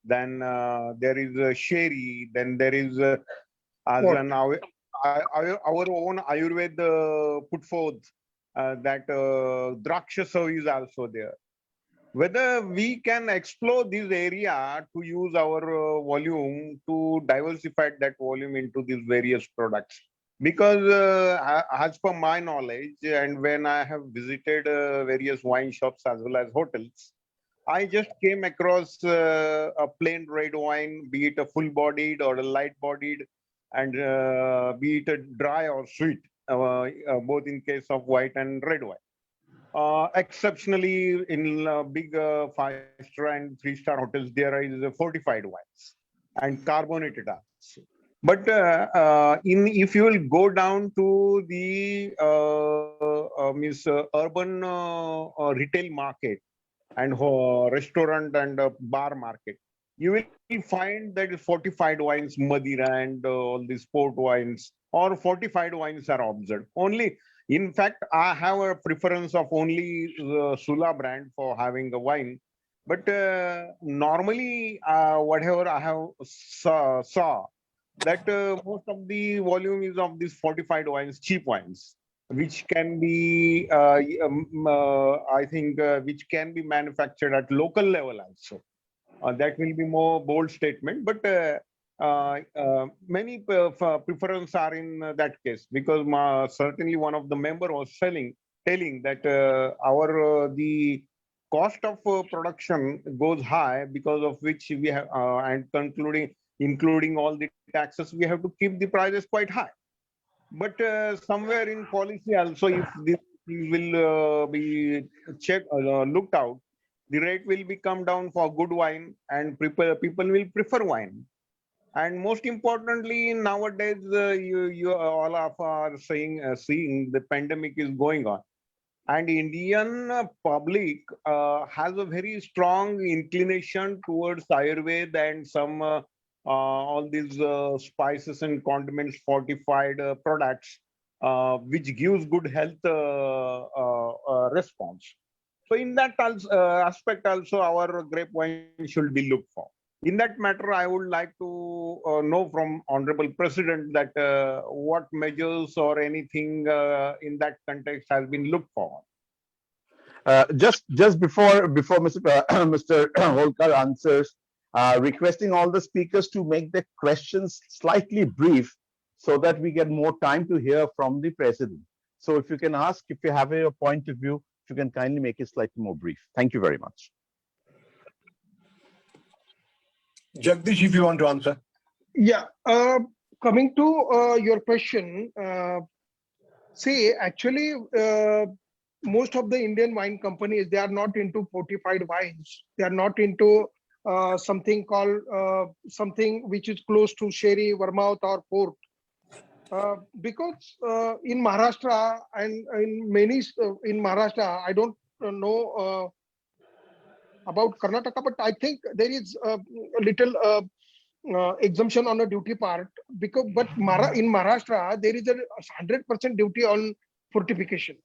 then there is a sherry, then there is as Port. an our own Ayurveda put forth that Drakshasa is also there. Whether we can explore this area to use our volume to diversify that volume into these various products. Because as per my knowledge, and when I have visited various wine shops as well as hotels, I just came across a plain red wine, be it a full-bodied or a light-bodied, and be it a dry or sweet, both in case of white and red wine. Exceptionally, in big 5-star and 3-star hotels, there is fortified wines and carbonated also. But if you will go down to the urban retail market and restaurant and bar market, you will find that fortified wines, Madeira and all these port wines or fortified wines are observed. Only, in fact, I have a preference of only Sula brand for having a wine. But normally, whatever I have saw that most of the volume is of these fortified wines, cheap wines, which can be, I think, which can be manufactured at local level also. That will be more bold statement, but many preference are in that case, because certainly one of the member was telling that the cost of production goes high, because of which we have and including all the taxes, we have to keep the prices quite high. But somewhere in policy also, if this will be looked out, the rate will be come down for good wine, and people will prefer wine. And most importantly, nowadays, you all of are seeing the pandemic is going on. And Indian public has a very strong inclination towards Ayurveda and some all these spices and condiments, fortified products, which gives good health response. So in that aspect also, our grape wine should be looked for. In that matter, I would like to know from Honorable President that what measures or anything in that context has been looked for. Just before Mr. Holkar answers, requesting all the speakers to make their questions slightly brief so that we get more time to hear from the president. So if you can ask, if you have a point of view, if you can kindly make it slightly more brief. Thank you very much. Jagdish, if you want to answer. Yeah, coming to your question, see, actually, most of the Indian wine companies, they are not into fortified wines. They are not into something called something which is close to sherry, vermouth, or port. Because in Maharashtra and in many in Maharashtra, I don't know about Karnataka, but I think there is a little exemption on a duty part, because but in Maharashtra there is a 100% duty on fortification.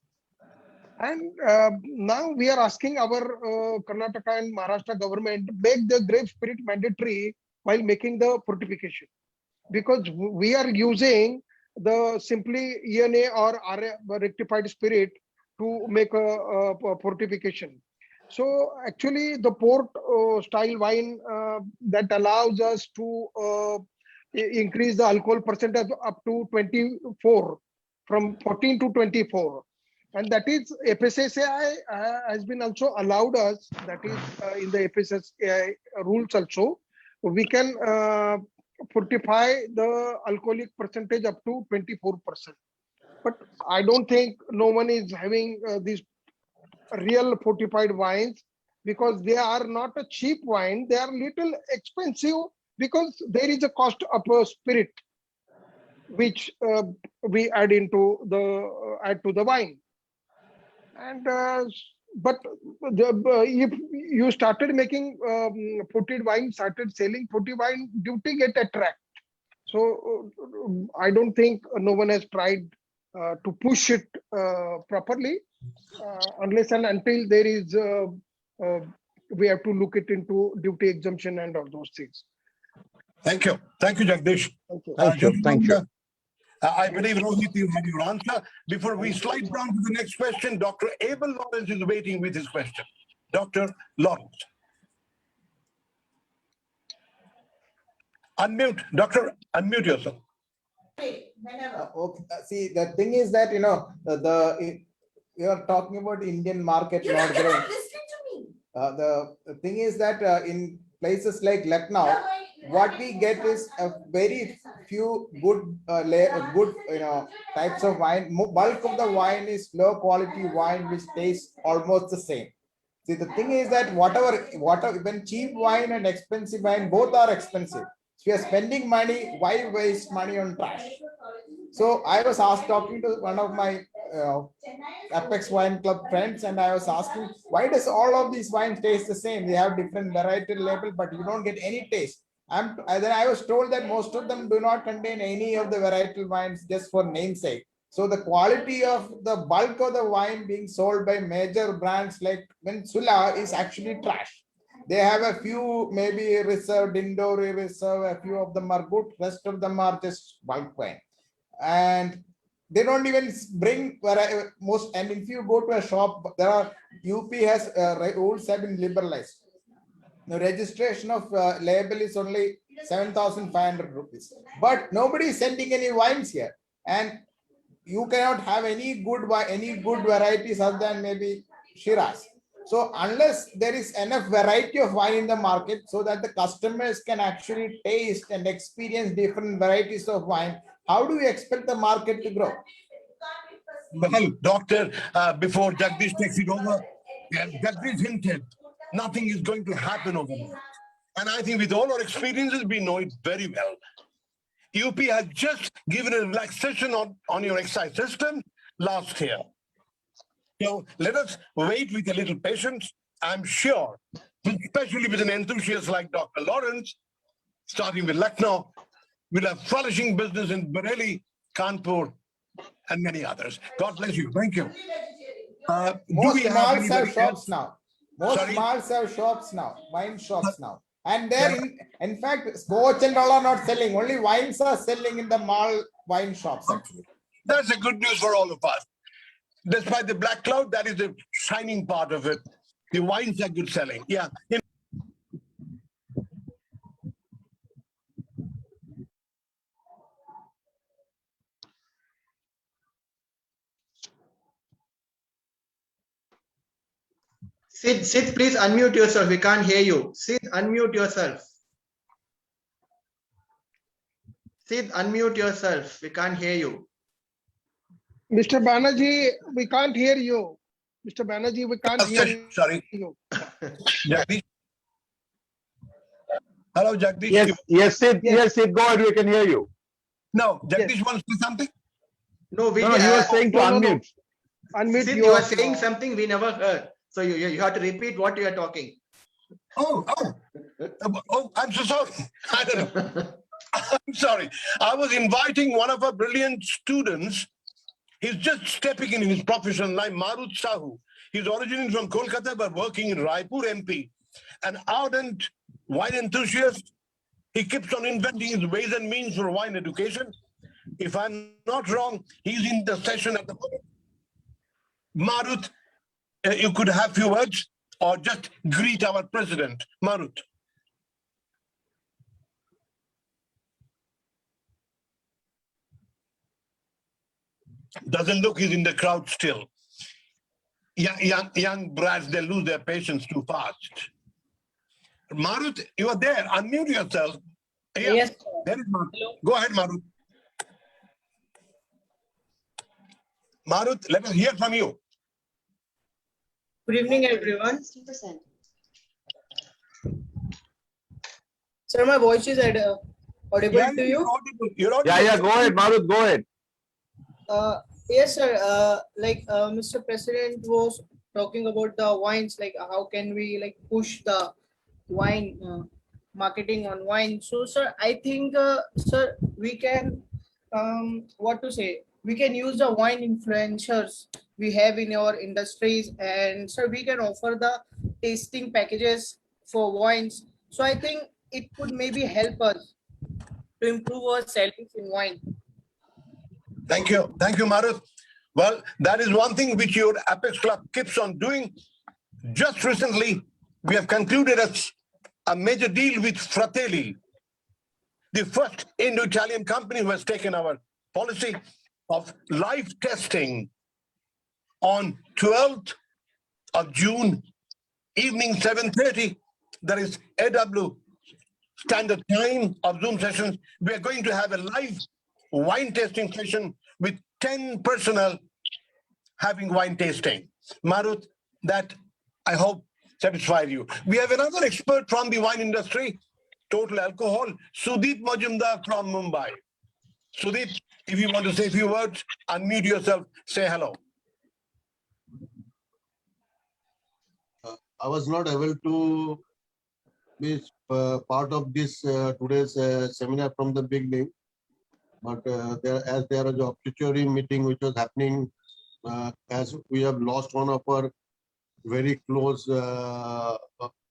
And now we are asking our Karnataka and Maharashtra government make the grape spirit mandatory while making the fortification, because we are using the simply ENA or RA rectified spirit to make a fortification. So actually the port style wine that allows us to increase the alcohol percentage up to 24, from 14 to 24. And that is FSSAI has been also allowed us, that is in the FSSAI rules also, we can fortify the alcoholic percentage up to 24%. But I don't think no one is having these real fortified wines, because they are not a cheap wine. They are little expensive because there is a cost of a spirit which we add to the wine. And but if you started making fortified wine, started selling fortified wine, duty get attract. So I don't think no one has tried to push it properly, unless and until there is we have to look it into duty exemption and all those things. Thank you, Jagdish. Thank you. Thank you. I believe, Rohit, you have your answer. Before we slide down to the next question, Dr. Abel Lawrence is waiting with his question. Dr. Lawrence. Unmute, doctor, unmute yourself. Okay. See, the thing is that, you are talking about Indian market. You're not listening to me. The thing is that in places like Lucknow, what we get is a very few good types of wine. Bulk of the wine is low quality wine which tastes almost the same. See, the thing is that whatever when cheap wine and expensive wine, both are expensive. So we are spending money. Why waste money on trash? So I was talking to one of my Apex Wine Club friends, and I was asking, why does all of these wines taste the same? They have different varietal label, but you don't get any taste. Then I was told that most of them do not contain any of the varietal wines, just for namesake. So the quality of the bulk of the wine being sold by major brands like Sula is actually trash. They have a few maybe reserved, Indore reserve, a few of them are good, rest of them are just bulk wine. And they don't even bring most. And if you go to a shop, there are UP has rules have been liberalized. The registration of label is only 7,500 rupees, but nobody is sending any wines here, and you cannot have any good varieties other than maybe Shiraz. So unless there is enough variety of wine in the market so that the customers can actually taste and experience different varieties of wine, how do we expect the market to grow? Well, doctor, before Jagdish takes it over, Jagdish hinted nothing is going to happen overnight. And I think with all our experiences, we know it very well. UP has just given a relaxation on your excise system last year. So let us wait with a little patience. I'm sure, especially with an enthusiast like Dr. Lawrence, starting with Lucknow, we'll have flourishing business in Bareilly, Kanpur, and many others. God bless you. Thank you. Do Most we have malls have anybody shops else? now. Most Sorry? malls have shops now, wine shops now. And there, in fact, scotch and all are not selling. Only wines are selling in the mall wine shops actually. That's a good news for all of us. Despite the black cloud, that is the shining part of it. The wines are good selling. Yeah. Sid, please unmute yourself. We can't hear you. Sid, unmute yourself. Sid, unmute yourself. We can't hear you. Mr. Banerjee, we can't hear you. Mr. Banerjee, we can't hear Sorry. you. Jagdish. Hello, Jagdish. Yes, Sid, go ahead, we can hear you. No, Jagdish wants to say something? No, we No, he was saying to no, no. unmute. Unmute Sid, your- you are saying something we never heard. So you have to repeat what you are talking. Oh, I'm so sorry. I don't know. I'm sorry. I was inviting one of our brilliant students. He's just stepping in his professional life, Marut Sahu. He's originally from Kolkata, but working in Raipur, MP. An ardent wine enthusiast. He keeps on inventing his ways and means for wine education. If I'm not wrong, he's in the session at the moment. Marut, you could have few words or just greet our president. Marut. Doesn't look he's in the crowd still. Young brats, they lose their patience too fast. Marut, you are there. Unmute yourself. Yeah, Yes. there is Marut. Go ahead, Marut. Marut, let us hear from you. Good evening, everyone. Sir, my voice is audible Yeah, to you? You're audible. Yeah, go ahead, Marut, go ahead. Yes, sir. Mr. President was talking about the wines, like how can we push the wine marketing on wine. So, sir, I think, sir, we can, we can use the wine influencers we have in our industries, and sir, we can offer the tasting packages for wines. So I think it could maybe help us to improve our sales in wine. Thank you. Thank you, Marut. Well, that is one thing which your Apex Club keeps on doing. Just recently, we have concluded a major deal with Fratelli, the first Indo-Italian company who has taken our policy of live testing on 12th of June, evening 7:30. There is AW standard time of Zoom sessions. We are going to have a live wine tasting session with 10 personnel having wine tasting. Marut, that I hope satisfies you. We have another expert from the wine industry, total alcohol, Sudeep Majumdar from Mumbai. Sudeep, if you want to say a few words, unmute yourself, say hello. I was not able to be part of this today's seminar from the beginning, but as there was a statutory meeting which was happening, as we have lost one of our very close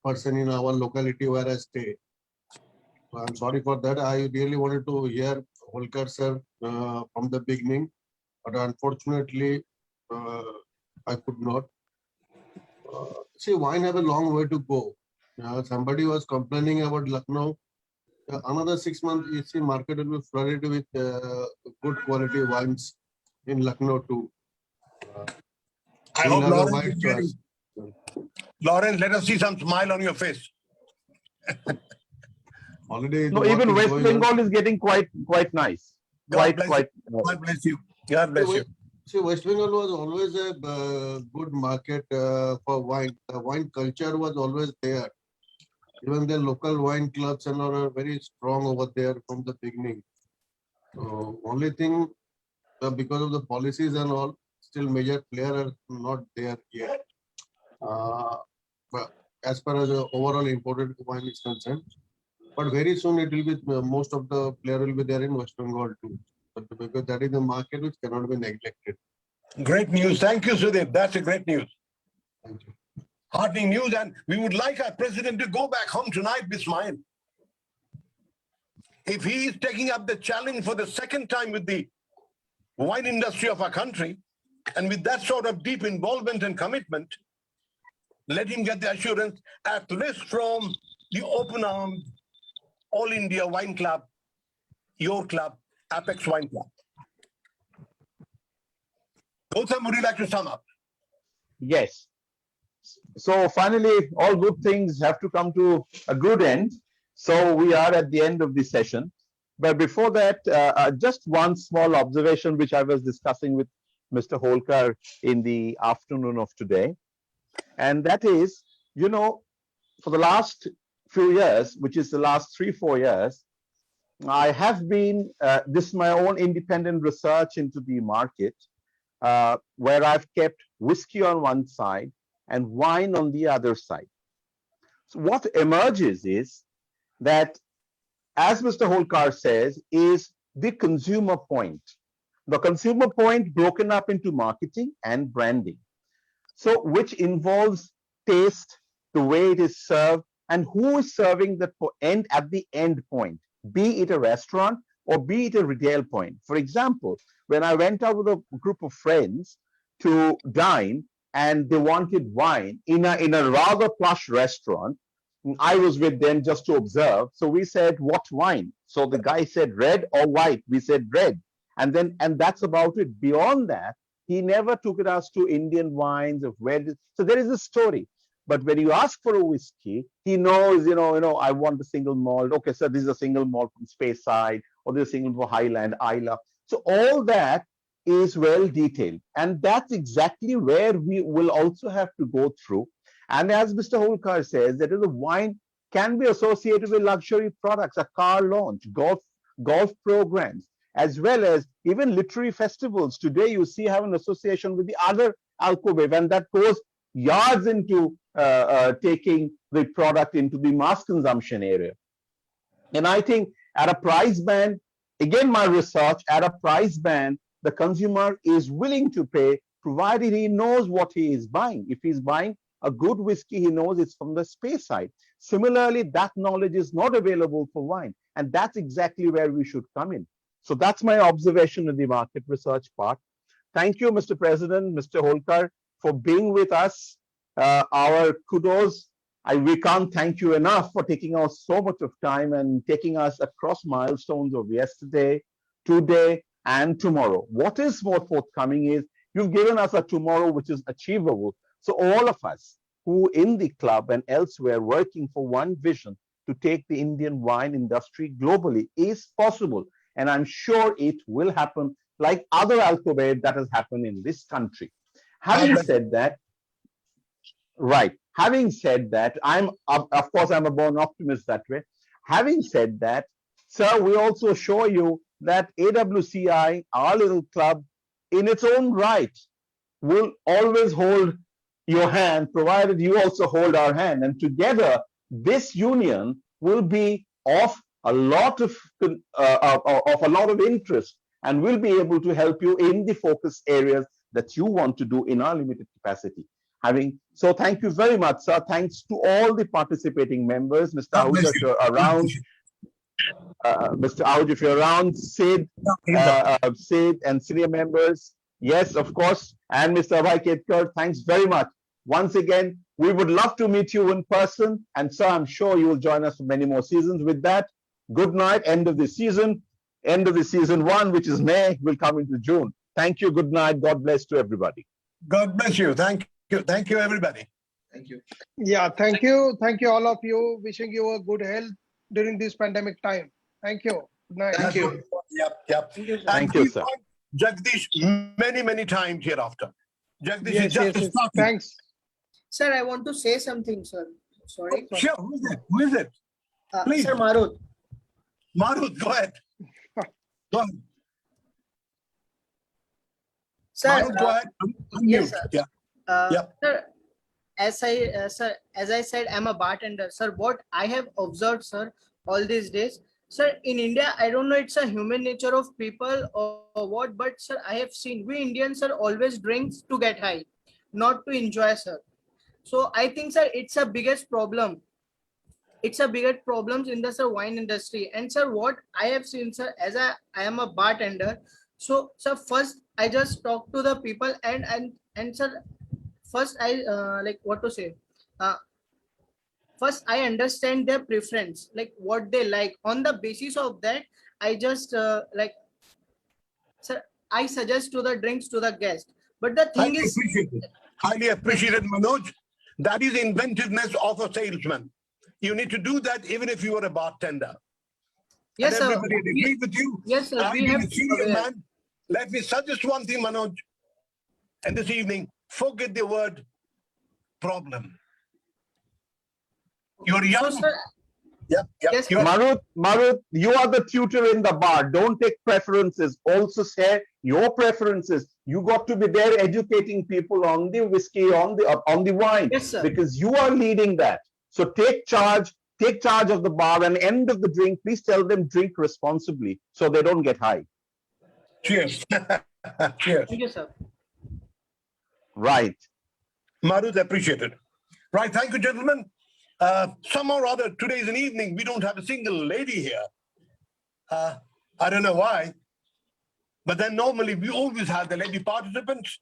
person in our locality where I stay. So I'm sorry for that. I really wanted to hear Holkar sir from the beginning, but unfortunately I could not. See, wine have a long way to go. Somebody was complaining about Lucknow. Another 6 months, you see, market will be flooded with good quality wines in Lucknow too. I hope Lawrence, let us see some smile on your face. Already no, even West Bengal is getting quite nice. God bless you. God bless you. See, West Bengal was always a good market for wine. The wine culture was always there. Even the local wine clubs and all are very strong over there from the beginning. So only thing, because of the policies and all, still major player are not there yet. But as far as the overall imported wine is concerned, but very soon it will be, most of the player will be there in West Bengal too. But because that is the market which cannot be neglected. Great news. Thank you, Sudhir. That's a great news. Thank you. Heartening news, and we would like our president to go back home tonight with smile. If he is taking up the challenge for the second time with the wine industry of our country, and with that sort of deep involvement and commitment, let him get the assurance at least from the open armed All India Wine Club, your club, Apex Wine Club. Gautam, would you like to sum up? Yes. So finally, all good things have to come to a good end. So we are at the end of the session. But before that, just one small observation, which I was discussing with Mr. Holkar in the afternoon of today. And that is, you know, for the last few years, which is the last 3-4 years, I have been, this is my own independent research into the market, where I've kept whiskey on one side and wine on the other side. So what emerges is that, as Mr. Holkar says, is the consumer point. The consumer point broken up into marketing and branding. So which involves taste, the way it is served, and who is serving the end at the end point, be it a restaurant or be it a retail point. For example, when I went out with a group of friends to dine and they wanted wine in a rather plush restaurant, I was with them just to observe. So we said, what wine? So the guy said red or white. We said red. And that's about it. Beyond that, he never took us to Indian wines of where. So there is a story. But when you ask for a whiskey, he knows, I want a single malt. Okay, so this is a single malt from Speyside, or this is a single for Highland, Islay. So all that is well detailed. And that's exactly where we will also have to go through. And as Mr. Holkar says, that the wine can be associated with luxury products, a car launch, golf programs, as well as even literary festivals. Today, you see, have an association with the other alcove, and that goes yards into taking the product into the mass consumption area. And I think at a price band, again, my research, at a price band, the consumer is willing to pay, provided he knows what he is buying. If he's buying a good whiskey, he knows it's from the Speyside. Similarly, that knowledge is not available for wine. And that's exactly where we should come in. So that's my observation in the market research part. Thank you, Mr. President, Mr. Holkar, for being with us. Our kudos. We can't thank you enough for taking us so much of time and taking us across milestones of yesterday, today, and tomorrow. What is more forthcoming is you've given us a tomorrow which is achievable. So all of us who in the club and elsewhere working for one vision to take the Indian wine industry globally is possible. And I'm sure it will happen like other alcove that has happened in this country. Having said that, right, having said that, of course, I'm a born optimist that way. Having said that, sir, we also show you that AWCI, our little club, in its own right, will always hold your hand, provided you also hold our hand. And together, this union will be of a lot of interest, and will be able to help you in the focus areas that you want to do in our limited capacity. So thank you very much, sir. Thanks to all the participating members. Mr. Ahuja, if you're around, Mr. Ahuja, if you're around, Sid, Sid and senior members, yes, of course, and Mr. Abhay Ketkar, thanks very much. Once again, we would love to meet you in person, and sir, I'm sure you will join us for many more seasons. With that, good night, end of the season. End of the season 1, which is May, will come into June. Thank you, good night, God bless to everybody. God bless you. Thank you, everybody. Thank you. Yeah, thank you all of you. Wishing you a good health during this pandemic time. Thank you. Good night. Thank you. Yep. Thank you, sir. Jagdish many times hereafter. Jagdish Yes, is just yes. starting. Thanks. Sir, I want to say something, sir. Sorry. Sure, who is it? Who is it? Please. Sir Marut. Marut, go ahead. Go ahead. Sir, Marut, go ahead. yes, Unmute. sir. Yeah. Yeah. Sir, as I said, I'm a bartender. Sir, what I have observed, sir, all these days, sir, in India, I don't know it's a human nature of people or what, but sir, I have seen we Indians are always drinks to get high, not to enjoy, sir. So I think, sir, it's a biggest problem. It's a bigger problems in the sir wine industry. And sir, what I have seen, sir, as I am a bartender. So sir, first I just talk to the people and sir, first I like what to say. First I understand their preference, like what they like. On the basis of that, I just like, sir, I suggest to the drinks to the guest. But the thing is, Highly appreciated, Manoj. That is inventiveness of a salesman. You need to do that even if you are a bartender. yes, And sir. everybody agree with you. Yes, sir. I We being have a senior man, let me suggest one thing, Manoj. And this evening, forget the word problem. You're young. So, sir, Yep. yes, You're Marut, you are the tutor in the bar. Don't take preferences. Also share your preferences. You got to be there educating people on the whiskey, on the wine, yes, sir. because you are leading that. So take charge of the bar, and end of the drink, please tell them drink responsibly so they don't get high. cheers. Cheers. Thank you, sir. Right. Marut, appreciated. Right. Thank you, gentlemen. Somehow or other, today is an evening. We don't have a single lady here. I don't know why. But then normally we always have the lady participants.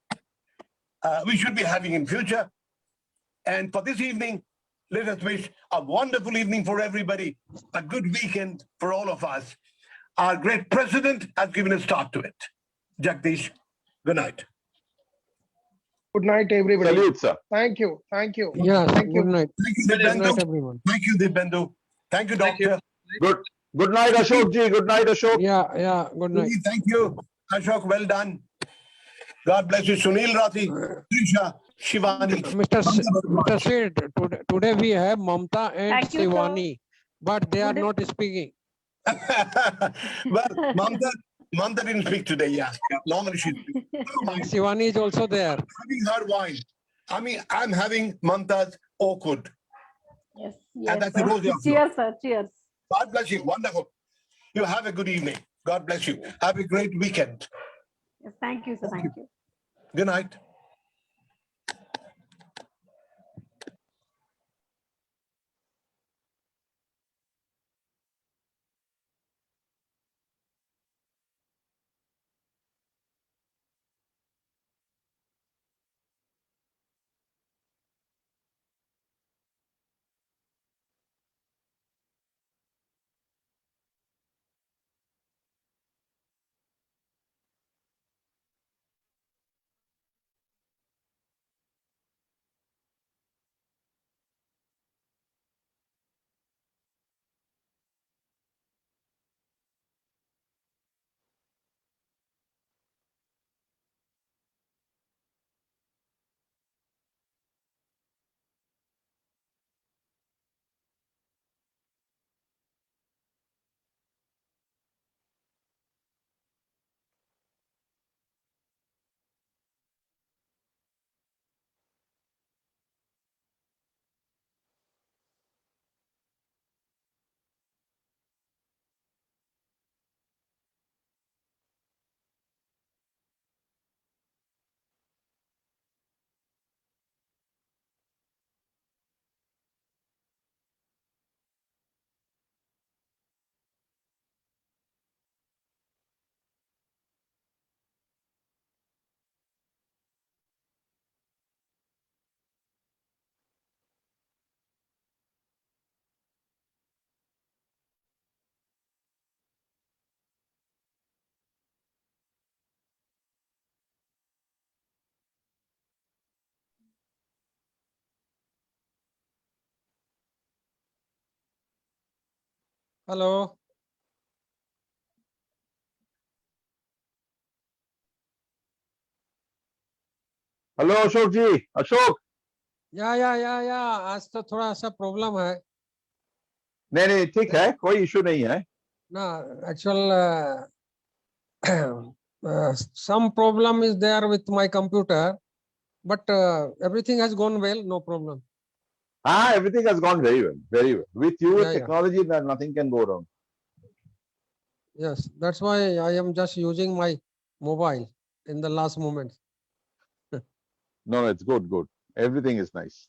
We should be having in future. And for this evening, let us wish a wonderful evening for everybody, a good weekend for all of us. Our great president has given a start to it. Jagdish, good night. Good night, everybody. Salute, sir. Thank you. Thank you. Yes, Thank you. good night. Thank you, Good night, Dibbendu. everyone. Thank you, Dibbendu. Thank you, doctor. Good night, Ashok ji. Good night, Ashok. Yeah, good night. Thank you, Ashok. Well done. God bless you, Sunil Rathi, Trisha, Shivani. Mr. Sid, today we have Mamta and Thank you, sir. Shivani, but they are Today- not speaking. Well, Mamta didn't speak today. Yeah. Normally she speaks. And Shivani is also there. Having her wine. I mean, I'm having Mamta's awkward. Yes, And yes, that's the rose sir. of Cheers, sir. Cheers. God bless you. Wonderful. You have a good evening. God bless you. Have a great weekend. Yes, thank you, sir. Thank you. Good night. Hello. Hello, Ashok ji. Ashok. या आज तो थोड़ा सा problem है नहीं नहीं ठीक है, कोई इशू नहीं है. ना. Actual some problem is there with my computer, but everything has gone well, no problem. Everything has gone very well, very well. With you, with Yeah. technology, then nothing can go wrong. Yes, that's why I am just using my mobile in the last moment. No, it's good, good. Everything is nice.